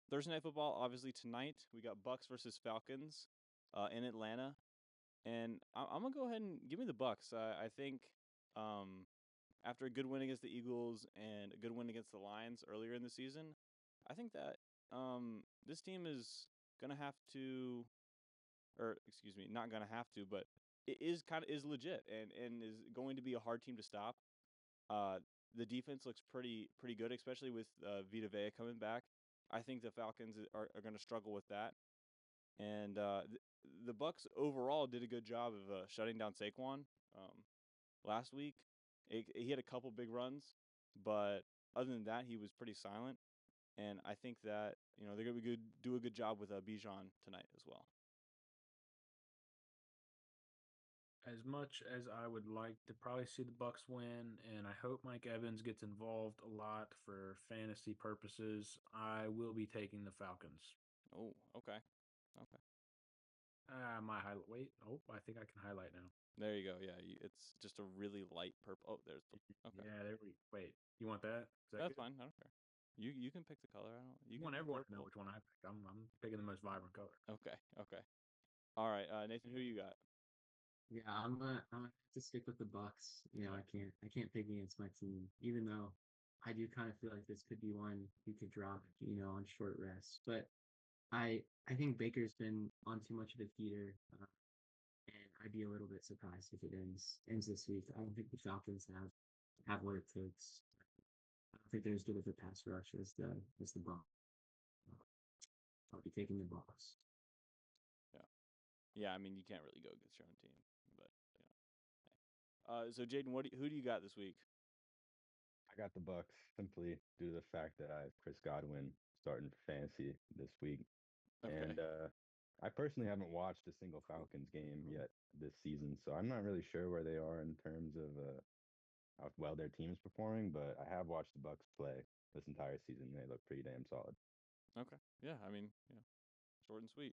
Thursday night football, obviously tonight we got Bucks versus Falcons, in Atlanta, and I'm gonna go ahead and give me the Bucks. I think, after a good win against the Eagles and a good win against the Lions earlier in the season, I think that this team is gonna have to, or excuse me, not gonna have to, but it is legit and is going to be a hard team to stop. Uh, the defense looks pretty good, especially with Vita Vea coming back. I think the Falcons are going to struggle with that, and the Bucks overall did a good job of shutting down Saquon last week. He had a couple big runs, but other than that, he was pretty silent. And I think that they're going to do a good job with Bijan tonight as well. As much as I would like to probably see the Bucks win, and I hope Mike Evans gets involved a lot for fantasy purposes, I will be taking the Falcons. Oh, okay, okay. My highlight. Wait, oh, I think I can highlight now. There you go. Yeah, it's just a really light purple. Oh, there's the. Okay. Yeah, there we. Wait, you want that? That's Good? fine. I don't care. You can pick the color. I don't. You can want pick everyone to know purple. which one I picked. I'm picking the most vibrant color. Okay. Okay. All right, Nathan, who you got? Yeah, I'm gonna have to stick with the Bucks. I can't pick against my team, even though I do kind of feel like this could be one you could drop, on short rest. But I think Baker's been on too much of a heater, and I'd be a little bit surprised if it ends this week. I don't think the Falcons have what it takes. I don't think they're as good of a pass rush as the Bucks. I'll be taking the Bucks. Yeah. Yeah. I mean, you can't really go against your own team, but So Jayden, who do you got this week? I got the Bucks simply due to the fact that I have Chris Godwin starting for fantasy this week. Okay. And I personally haven't watched a single Falcons game yet this season, so I'm not really sure where they are in terms of how well their team's performing. But I have watched the Bucks play this entire season. They look pretty damn solid. Okay. Yeah. I mean, short and sweet.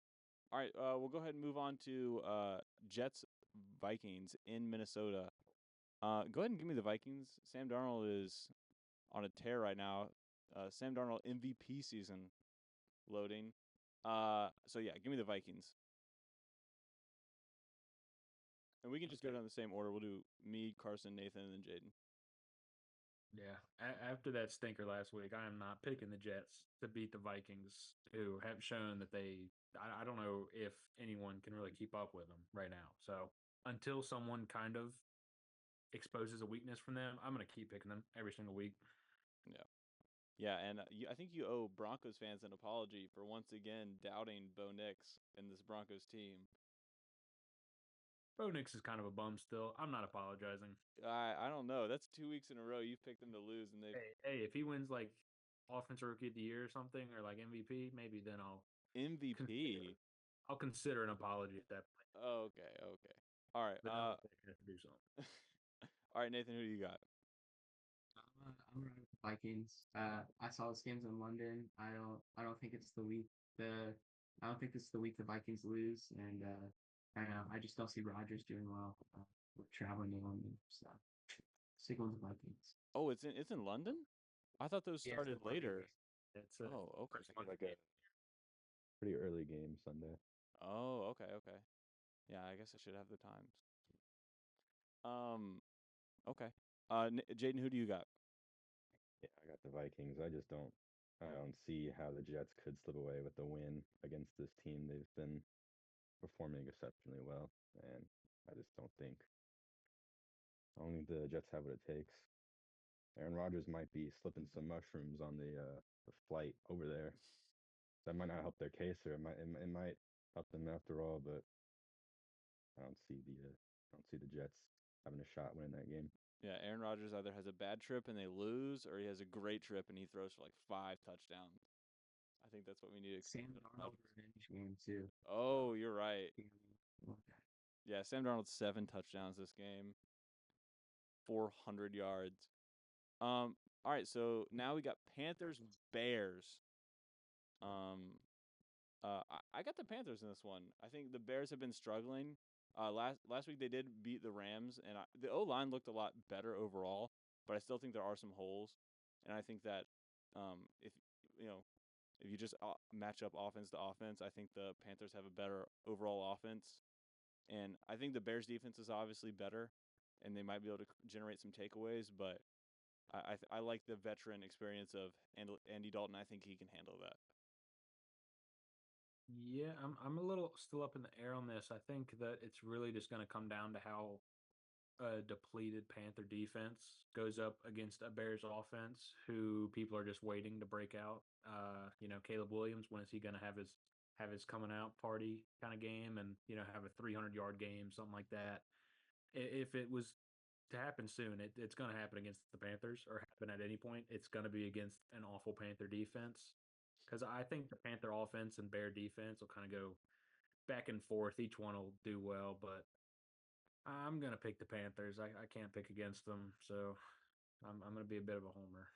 All right. We'll go ahead and move on to Jets Vikings in Minnesota. Go ahead and give me the Vikings. Sam Darnold is on a tear right now. Sam Darnold MVP season loading. So yeah, give me the Vikings. And we can just go down the same order. We'll do me, Carson, Nathan, and then Jayden. Yeah, after that stinker last week, I am not picking the Jets to beat the Vikings, who have shown that I don't know if anyone can really keep up with them right now. So until someone kind of exposes a weakness from them, I'm going to keep picking them every single week. Yeah. Yeah, and I think you owe Broncos fans an apology for once again doubting Bo Nix and this Broncos team. Bo Nix is kind of a bum still. I'm not apologizing. I don't know. That's 2 weeks in a row you've picked them to lose, and they Hey, if he wins like Offensive Rookie of the Year or something, or like MVP, maybe then MVP. I'll consider an apology at that point. Okay. All right. But now I have to do something. All right, Nathan, who do you got? I'm running with the Vikings. I saw this game's in London. I don't think it's the week the Vikings lose, and I don't know. I just don't see Rodgers doing well with traveling to London. So stick with the Vikings. Oh, it's in London? I thought those Yes, started the Monday later. game. It's a Oh, okay. first Monday Like game. a pretty early game Sunday. Oh, okay. Yeah, I guess I should have the times. Okay. Jayden, who do you got? Yeah, I got the Vikings. I don't see how the Jets could slip away with the win against this team. They've been performing exceptionally well, and I just I don't think the Jets have what it takes. Aaron Rodgers might be slipping some mushrooms on the flight over there. That might not help their case, or it might help them after all. But I don't see the Jets having a shot winning that game. Yeah, Aaron Rodgers either has a bad trip and they lose, or he has a great trip and he throws for like 5 touchdowns. I think that's what we need to Sam expect. Darnold revenge game too. Oh, you're right. Okay. Yeah, Sam Darnold 7 touchdowns this game, 400 yards. All right, so now we got Panthers Bears. I got the Panthers in this one. I think the Bears have been struggling. Last week they did beat the Rams, and the O line looked a lot better overall, but I still think there are some holes, and I think that if you know if you just match up offense to offense, I think the Panthers have a better overall offense, and I think the Bears defense is obviously better, and they might be able to generate some takeaways, but I like the veteran experience of Andy Dalton. I think he can handle that. Yeah, I'm a little still up in the air on this. I think that it's really just going to come down to how a depleted Panther defense goes up against a Bears offense who people are just waiting to break out. Caleb Williams, when is he going to have his coming out party kind of game and have a 300-yard game, something like that. If it was to happen soon, it's going to happen against the Panthers or happen at any point. It's going to be against an awful Panther defense because I think the Panther offense and Bear defense will kind of go back and forth. Each one will do well, but I'm gonna pick the Panthers. I can't pick against them, so I'm gonna be a bit of a homer.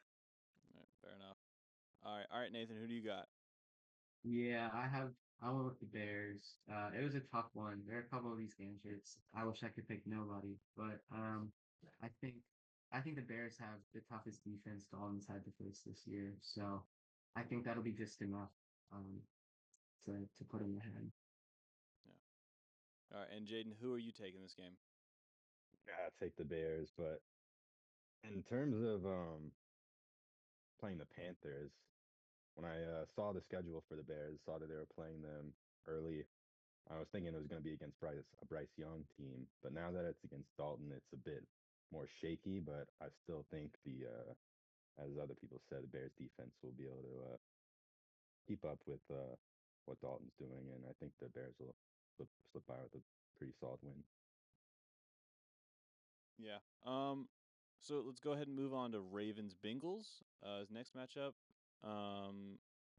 All right, fair enough. All right, Nathan, who do you got? Yeah, I went with the Bears. It was a tough one. There are a couple of these games where I wish I could pick nobody, but I think I think the Bears have the toughest defense Dalton's had to face this year. So I think that'll be just enough um to put him ahead. Yeah. All right, and Jayden, who are you taking this game? Yeah, take the Bears, but in terms of playing the Panthers, when I saw the schedule for the Bears, saw that they were playing them early, I was thinking it was going to be against a Bryce Young team. But now that it's against Dalton, it's a bit more shaky. But I still think as other people said, the Bears defense will be able to keep up with what Dalton's doing, and I think the Bears will slip by with a pretty solid win. Yeah. So let's go ahead and move on to Ravens Bengals. As next matchup.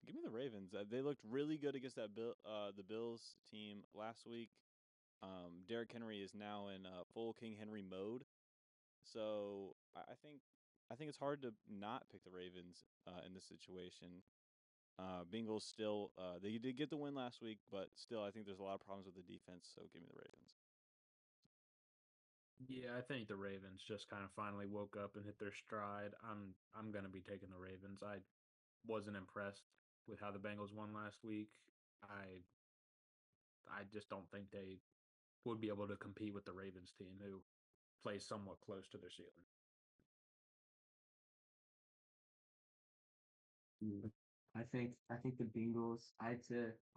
Give me the Ravens. They looked really good against the Bills team last week. Derrick Henry is now in full King Henry mode. So I think it's hard to not pick the Ravens in this situation. Bengals still they did get the win last week, but still I think there's a lot of problems with the defense. So give me the Ravens. Yeah, I think the Ravens just kind of finally woke up and hit their stride. I'm gonna be taking the Ravens. I wasn't impressed with how the Bengals won last week. I just don't think they would be able to compete with the Ravens team who plays somewhat close to their ceiling. Mm. I think the Bengals. I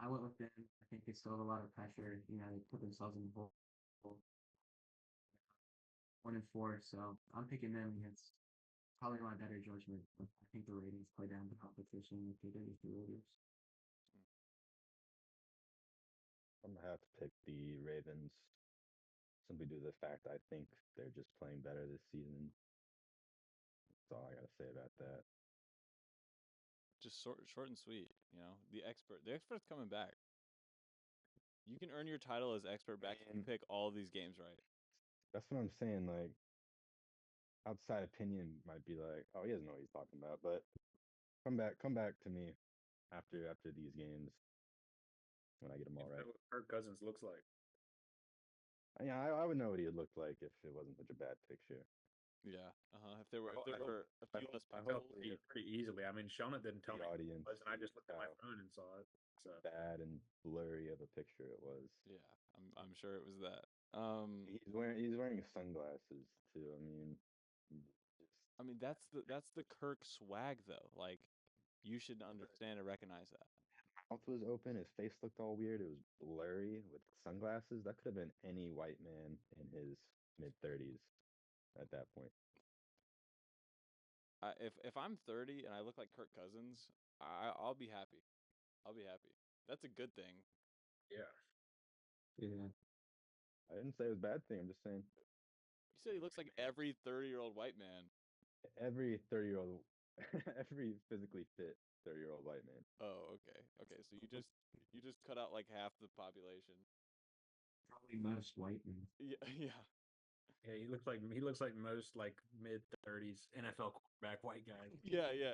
went with them. I think they still have a lot of pressure. They put themselves in the hole 1-4. So I'm picking them against probably my better judgment. But I think the Ravens play down the competition if they did with the Raiders. I'm gonna have to pick the Ravens simply due to the fact I think they're just playing better this season. That's all I gotta say about that. Just short and sweet. The expert's coming back. You can earn your title as expert back if you pick all of these games right. That's what I'm saying. Like outside opinion might be like, oh, he doesn't know what he's talking about. But come back to me after these games when I get them all right. What Kirk Cousins looks like. Yeah, I would know what he would look like if it wasn't such a bad picture. Yeah. If there were I a few less I people. felt pretty easily. I mean, Shona didn't tell the me what it audience was, and I just looked at my how phone and saw it. So bad and blurry of a picture it was. Yeah, I'm sure it was that. He's wearing sunglasses too. I mean that's the Kirk swag though. Like you should understand and recognize that. Mouth was open. His face looked all weird. It was blurry with sunglasses. That could have been any white man in his mid-30s at that point. If I'm 30 and I look like Kirk Cousins, I'll be happy. I'll be happy. That's a good thing. yeah, Yeah. I didn't say it was a bad thing. I'm just saying You said he looks like every 30-year-old white man. every 30-year-old, every physically fit 30-year-old white man. Oh, okay. Okay, so you just cut out like half the population. Probably most white men. Yeah, yeah. yeah. He looks like most like mid-30s NFL quarterback white guys. Yeah, yeah.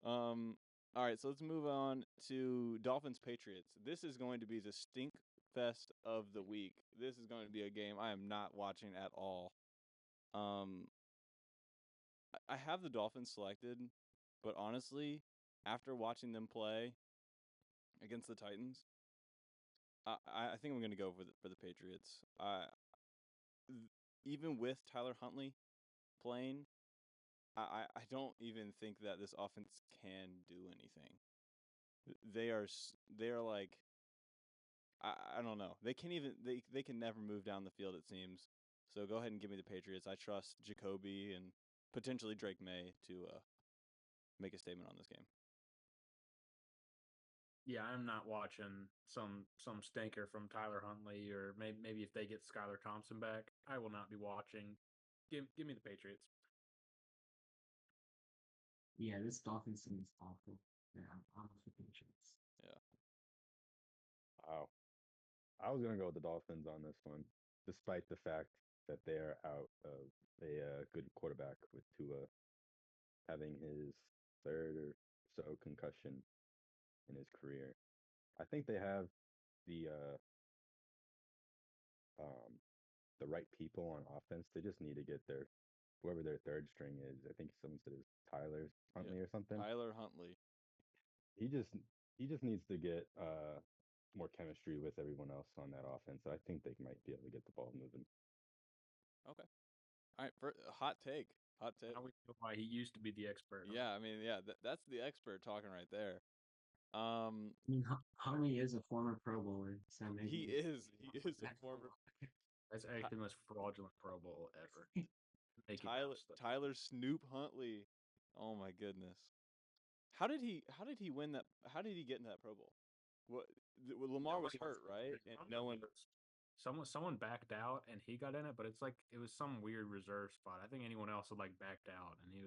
All right, so let's move on to Dolphins Patriots. This is going to be the stink fest of the week. This is going to be a game I am not watching at all. I have the Dolphins selected, but honestly, after watching them play against the Titans, I think I'm going to go for the Patriots. Even with Tyler Huntley playing, I don't even think that this offense can do anything. They are like I don't know. They can even they can never move down the field, it seems. So go ahead and give me the Patriots. I trust Jacoby and potentially Drake May to make a statement on this game. Yeah, I'm not watching some stinker from Tyler Huntley, or maybe if they get Skylar Thompson back, I will not be watching. Give me the Patriots. Yeah, this Dolphins team is awful. Yeah, I'm with the Patriots. Yeah. Wow. I was gonna go with the Dolphins on this one, despite the fact that they are out of a good quarterback with Tua having his third or so concussion in his career. I think they have the the right people on offense. They just need to get their whoever their third string is. I think someone said it was Tyler Yeah. Huntley or something. Tyler Huntley. He just needs to get more chemistry with everyone else on that offense. I think they might be able to get the ball moving. Okay. All right. Hot take. Hot take. Now we know why he used to be the expert. Yeah, I mean, yeah, that's the expert talking right there. I mean, Huntley is a former Pro Bowler, so maybe He is a former That's actually the most fraudulent Pro Bowl ever. Tyler Snoop Huntley. Oh my goodness. How did he win that? How did he get into that Pro Bowl? What Lamar was hurt, right? And no one Someone backed out and he got in it, but it's like it was some weird reserve spot. I think anyone else had like backed out, and he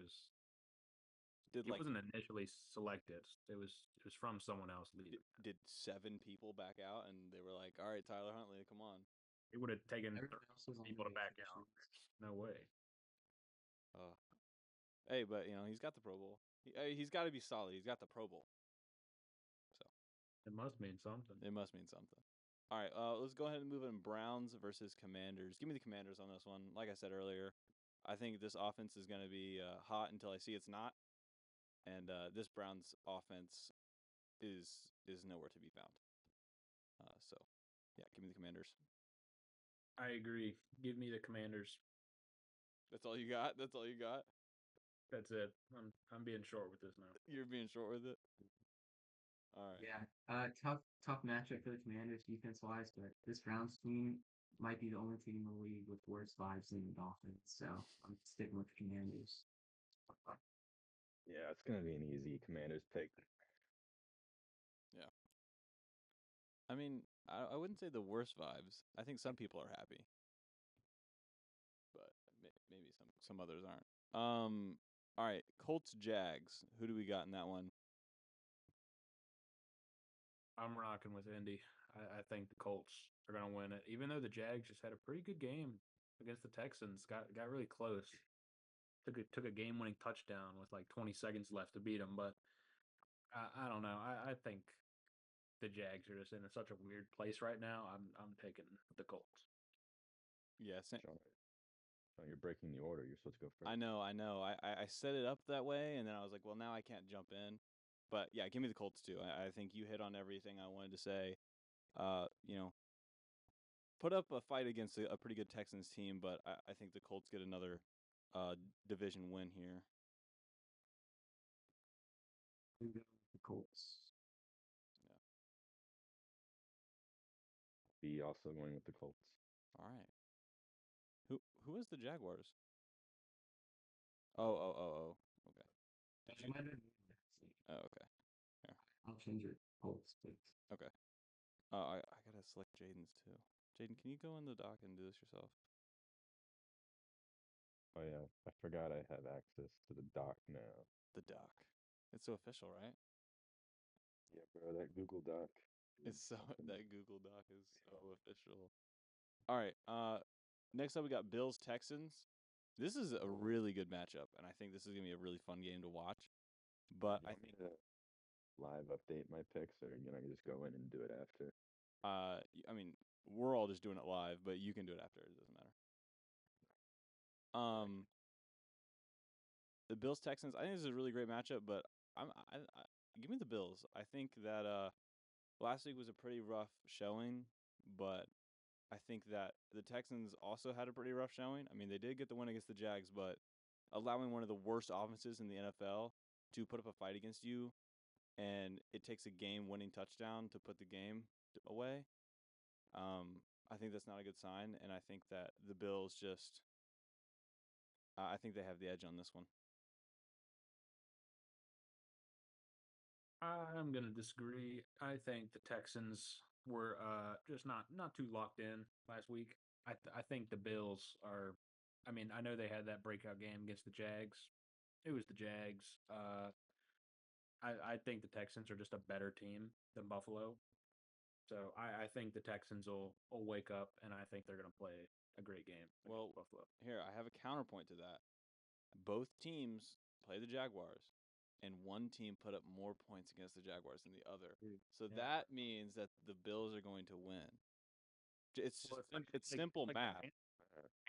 wasn't initially selected. It was from someone else leaving. did 7 people back out, and they were like, "All right, Tyler Huntley, come on." It would have taken everyone else was on people to the back vacation. out. No way. Hey, but he's got the Pro Bowl. He's got to be solid. He's got the Pro Bowl, so It must mean something. it must mean something. All right, let's go ahead and move in. Browns versus Commanders. Give me the Commanders on this one. Like I said earlier, I think this offense is going to be hot until I see it's not, and this Browns offense is nowhere to be found. So, yeah, give me the Commanders. I agree. Give me the Commanders. That's all you got. That's all you got. That's it. I'm being short with this now. You're being short with it. All right. Yeah, tough matchup for the Commanders defense wise, but this Browns team might be the only team in the league with worse vibes than the Dolphins. So I'm sticking with the Commanders. Yeah, it's gonna be an easy Commanders pick. Yeah. I mean, I wouldn't say the worst vibes. I think some people are happy, but maybe some others aren't. All right, Colts Jags. Who do we got in that one? I'm rocking with Indy. I think the Colts are going to win it, even though the Jags just had a pretty good game against the Texans. Got really close. Took a game-winning touchdown with like 20 seconds left to beat them, but I don't know. I think the Jags are just in such a weird place right now. I'm taking the Colts. Yeah, Oh, you're breaking the order. You're supposed to go first. I know. I set it up that way, and then I was like, well, now I can't jump in. But yeah, give me the Colts too. I think you hit on everything I wanted to say. You know, put up a fight against a pretty good Texans team, but I think the Colts get another division win here. I'm going with the Colts. Be also going with the Colts. All right. Who is the Jaguars? Oh. Okay. That might have been Maxie. Oh, okay. I'll change it. Colts, please. Okay. I gotta select Jayden's too. Jayden, can you go in the dock and do this yourself? Oh yeah, I forgot I have access to the doc now. The dock. It's so official, right? Yeah, bro, that Google Doc. It's so that Google Doc is so official. All right. Next up we got Bills Texans. This is a really good matchup, and I think this is gonna be a really fun game to watch. But I think to live update my picks, or I just go in and do it after. I mean, we're all just doing it live, but you can do it after. It doesn't matter. The Bills Texans. I think this is a really great matchup, but I give me the Bills. I think that last week was a pretty rough showing, but I think that the Texans also had a pretty rough showing. I mean, they did get the win against the Jags, but allowing one of the worst offenses in the NFL to put up a fight against you, and it takes a game-winning touchdown to put the game away. I think that's not a good sign, and I think that the Bills just, I think they have the edge on this one. I'm gonna disagree. I think the Texans were just not too locked in last week. I think the Bills are. I mean, I know they had that breakout game against the Jags. It was the Jags. I think the Texans are just a better team than Buffalo. So I think the Texans will wake up, and I think they're going to play a great game against Buffalo. Here, I have a counterpoint to that. Both teams play the Jaguars, and one team put up more points against the Jaguars than the other. So that means that the Bills are going to win. It's simple math.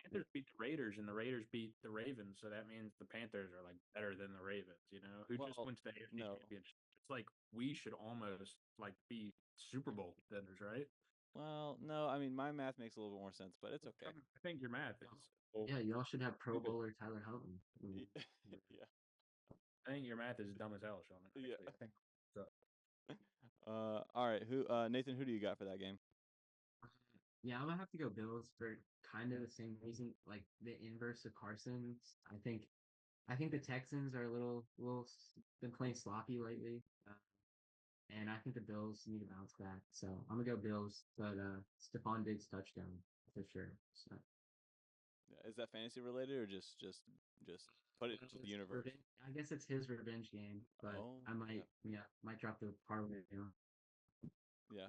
Panthers beat the Raiders, and the Raiders beat the Ravens. So that means the Panthers are better than the Ravens. Who just went to the AFC Championship. It's like we should almost be Super Bowl contenders, right? Well, no, I mean my math makes a little bit more sense, but it's okay. I think your math is. Yeah, y'all should have Pro Bowler Tyler Helton. Yeah. I think your math is dumb as hell, Sean. Actually. Yeah. I think so. All right. Nathan? Who do you got for that game? Yeah, I'm gonna have to go Bills for kind of the same reason, like the inverse of Carson's. I think the Texans are a little been playing sloppy lately, and I think the Bills need to bounce back. So I'm gonna go Bills, but Stephon Diggs touchdown for sure. So. Is that fantasy related or just put it to the universe? I guess it's his revenge game, but I might might drop the parlay. Yeah.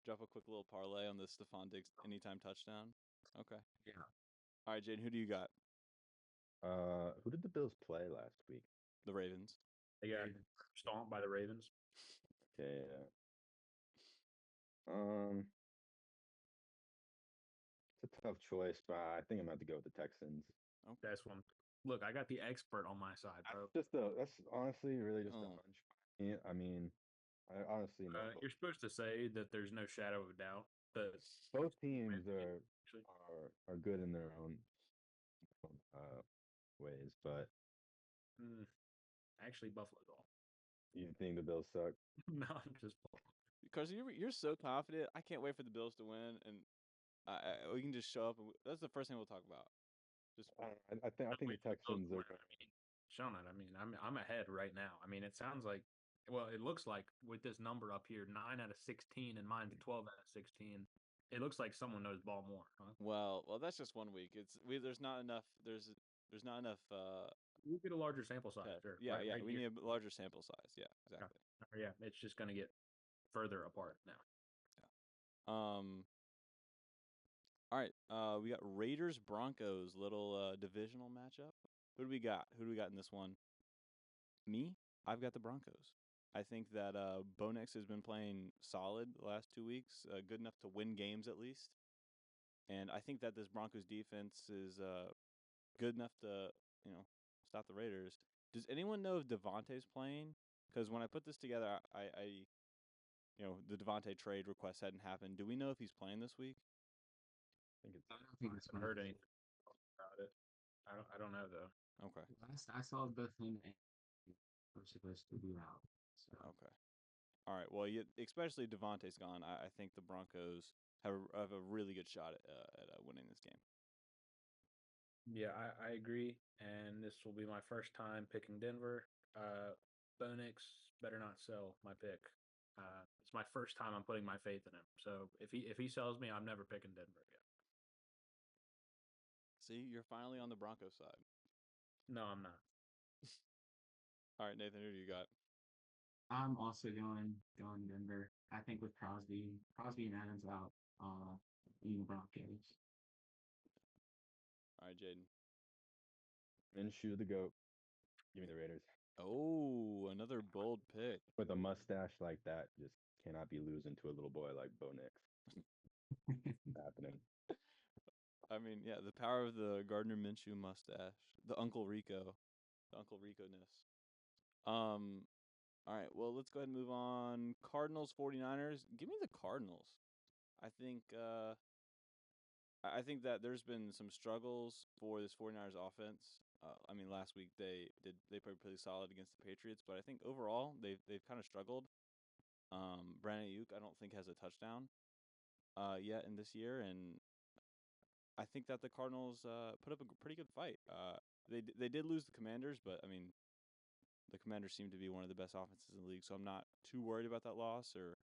Drop a quick little parlay on the Stephon Diggs anytime touchdown. Okay. Yeah. All right, Jayden, who do you got? Who did the Bills play last week? The Ravens. They got stomped by the Ravens. Okay. It's a tough choice, but I think I'm going to have to go with the Texans. Okay. That's one. Look, I got the expert on my side, bro. That's honestly really just a hunch. I mean, I honestly know. You're supposed to say that there's no shadow of a doubt that both teams are good in their own ways, but actually, Buffalo's all. You think the Bills suck? No, I'm just. Carson, you're so confident. I can't wait for the Bills to win, and we can just show up. And that's the first thing we'll talk about. Just I think the Texans are. Sean, I mean, I'm ahead right now. I mean, it sounds like, well, it looks like with this number up here, 9 out of 16, and mine's 12 out of 16. It looks like someone knows ball more. Huh? Well, that's just 1 week. There's not enough. There's not enough. You get a larger sample size. Sure. Yeah, right we need a larger sample size. Yeah, exactly. Yeah, it's just gonna get further apart now. Yeah. All right. We got Raiders Broncos, little divisional matchup. Who do we got? In this one? Me? I've got the Broncos. I think that Bo Nix has been playing solid the last 2 weeks, good enough to win games at least. And I think that this Broncos defense is good enough to stop the Raiders. Does anyone know if Devontae's playing? Because when I put this together, I the Devontae trade request hadn't happened. Do we know if he's playing this week? I think it's I don't think it's I haven't heard anything about it. I don't know though. Okay. I saw both him and were supposed to be out. So Okay. All right. Well, especially Devontae's gone. I think the Broncos have a really good shot at winning this game. Yeah, I agree. And this will be my first time picking Denver. Bonix better not sell my pick. It's my first time I'm putting my faith in him. So if he sells me, I'm never picking Denver again. See, you're finally on the Broncos side. No, I'm not. All right, Nathan, who do you got? I'm also going Denver. I think with Crosby and Adams out, in Broncos. All right, Jayden. Minshew the GOAT. Give me the Raiders. Oh, another bold pick. With a mustache like that, just cannot be losing to a little boy like Bo Nix. Happening. I mean, yeah, the power of the Gardner Minshew mustache, the Uncle Rico ness. All right, well, let's go ahead and move on. Cardinals 49ers. Give me the Cardinals. I think that there's been some struggles for this 49ers offense. I mean, last week they played pretty solid against the Patriots, but I think overall they've kind of struggled. Brandon Ayuk, I don't think has a touchdown yet in this year, and I think that the Cardinals put up a pretty good fight. They did lose the Commanders, but I mean, the Commanders seem to be one of the best offenses in the league, so I'm not too worried about that loss. Or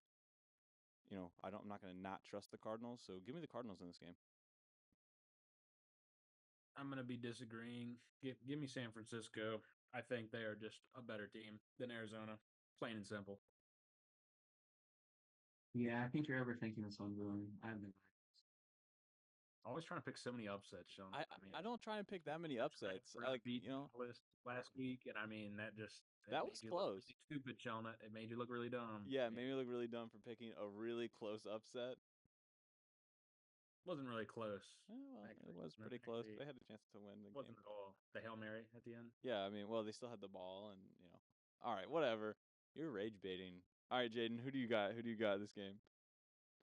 I'm not going to not trust the Cardinals. So give me the Cardinals in this game. I'm gonna be disagreeing. Give me San Francisco. I think they are just a better team than Arizona. Plain and simple. Yeah, I think you're overthinking this one, Dylan. I've been Always trying to pick so many upsets, Sean. I don't try and pick that many upsets. Beat list last week, and I mean that that was made you close. look really stupid, Sean. It made you look really dumb. Yeah, it made me look really dumb for picking a really close upset. Wasn't really close. Well, actually. it was pretty close. They had a chance to win the game. Wasn't at all. The Hail Mary at the end. Yeah, I mean, well, they still had the ball, and All right, whatever. You're rage baiting. All right, Jayden, who do you got? Who do you got this game?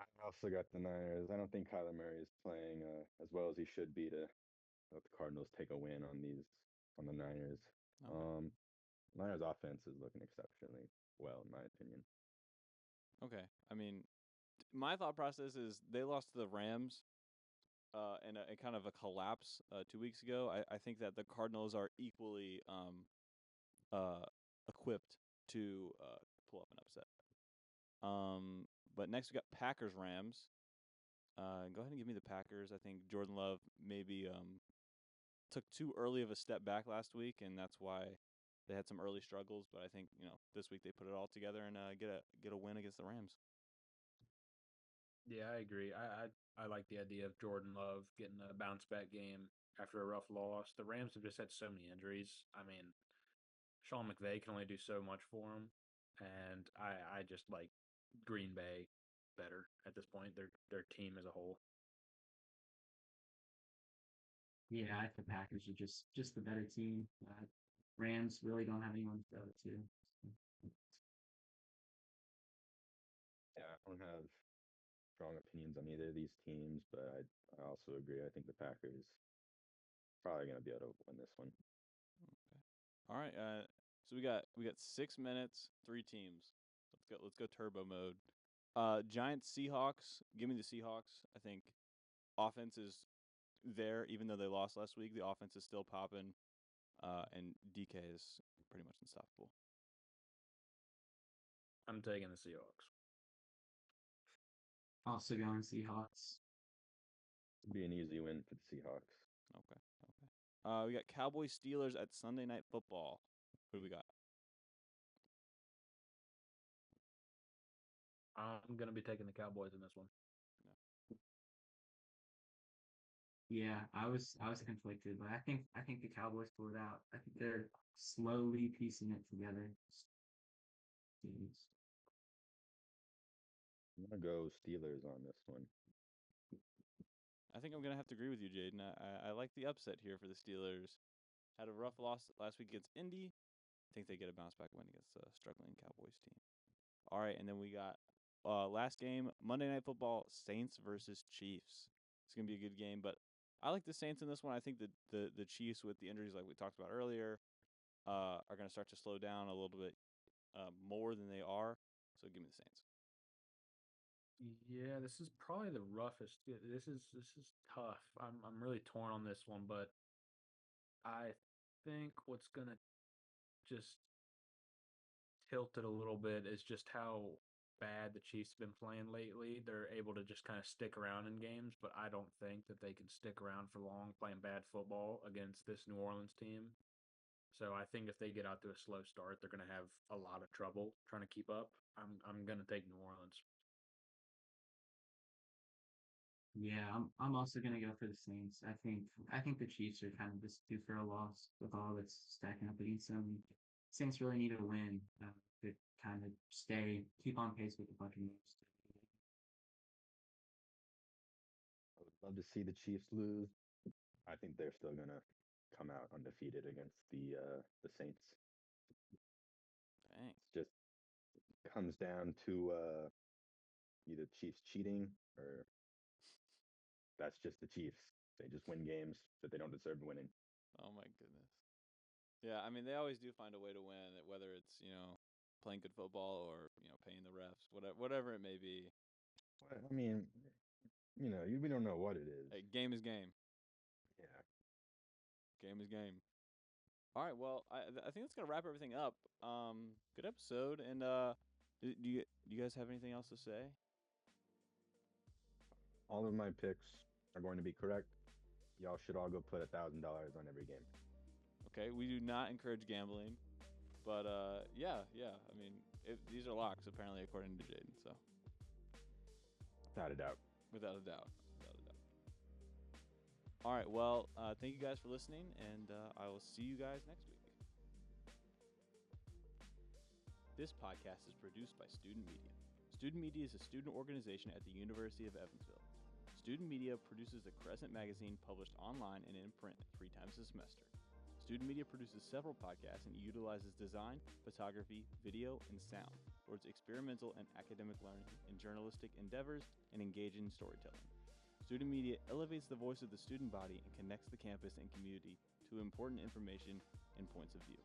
I also got the Niners. I don't think Kyler Murray is playing as well as he should be to let the Cardinals take a win on the Niners. Okay. Niners offense is looking exceptionally well, in my opinion. Okay. I mean, my thought process is they lost to the Rams in a kind of a collapse 2 weeks ago. I think that the Cardinals are equally equipped to pull up an upset. But next we got Packers Rams. Go ahead and give me the Packers. I think Jordan Love maybe took too early of a step back last week, and that's why they had some early struggles. But I think this week they put it all together and get a win against the Rams. Yeah, I agree. I like the idea of Jordan Love getting a bounce back game after a rough loss. The Rams have just had so many injuries. I mean, Sean McVay can only do so much for them, and I just like Green Bay better at this point. Their team as a whole. Yeah, I think the Packers are just the better team. Rams really don't have anyone to throw it to. Yeah, I don't have strong opinions on either of these teams, but I also agree. I think the Packers probably going to be able to win this one. Okay. All right. So we got 6 minutes, 3 teams. Let's go turbo mode. Giants Seahawks. Give me the Seahawks. I think offense is there, even though they lost last week. The offense is still popping, and DK is pretty much unstoppable. I'm taking the Seahawks. Also going Seahawks. It'd be an easy win for the Seahawks. Okay. We got Cowboys Steelers at Sunday Night Football. Who do we got? I'm gonna be taking the Cowboys in this one. Yeah, I was conflicted, but I think the Cowboys pulled it out. I think they're slowly piecing it together. Jeez. I'm going to go Steelers on this one. think I'm gonna have to agree with you, Jayden. I like the upset here for the Steelers. Had a rough loss last week against Indy. I think they get a bounce back win against the struggling Cowboys team. All right, and then we got last game, Monday Night Football, Saints versus Chiefs. It's gonna be a good game, but I like the Saints in this one. I think the Chiefs, with the injuries like we talked about earlier, are gonna start to slow down a little bit more than they are. So give me the Saints. Yeah, this is probably the roughest. This is tough. I'm really torn on this one, but I think what's gonna just tilt it a little bit is just how bad the Chiefs have been playing lately. They're able to just kind of stick around in games, but I don't think that they can stick around for long playing bad football against this New Orleans team. So I think if they get out to a slow start, they're going to have a lot of trouble trying to keep up. I'm going to take New Orleans. Yeah, I'm also gonna go for the Saints. I think the Chiefs are kind of just due for a loss with all that's stacking up against them. Saints really need a win to kind of keep on pace with the Buccaneers. I would love to see the Chiefs lose. I think they're still gonna come out undefeated against the Saints. Thanks. Just comes down to either Chiefs cheating or that's just the Chiefs. They just win games that they don't deserve winning. Oh my goodness. Yeah, I mean they always do find a way to win, whether it's playing good football or paying the refs, whatever it may be. Well, I mean, we don't know what it is. Hey, game is game. Yeah. Game is game. All right, well, I think that's gonna wrap everything up. Good episode, and do you guys have anything else to say? All of my picks are going to be correct. Y'all should all go put $1,000 on every game. Okay, we do not encourage gambling, but yeah. I mean, these are locks apparently according to Jayden. So Without a doubt. without a doubt. All right, well, thank you guys for listening, and I will see you guys next week. This podcast is produced by Student Media. Student Media is a student organization at the University of Evansville. Student Media produces the Crescent magazine published online and in print 3 times a semester. Student Media produces several podcasts and utilizes design, photography, video, and sound towards experimental and academic learning in journalistic endeavors and engaging storytelling. Student Media elevates the voice of the student body and connects the campus and community to important information and points of view.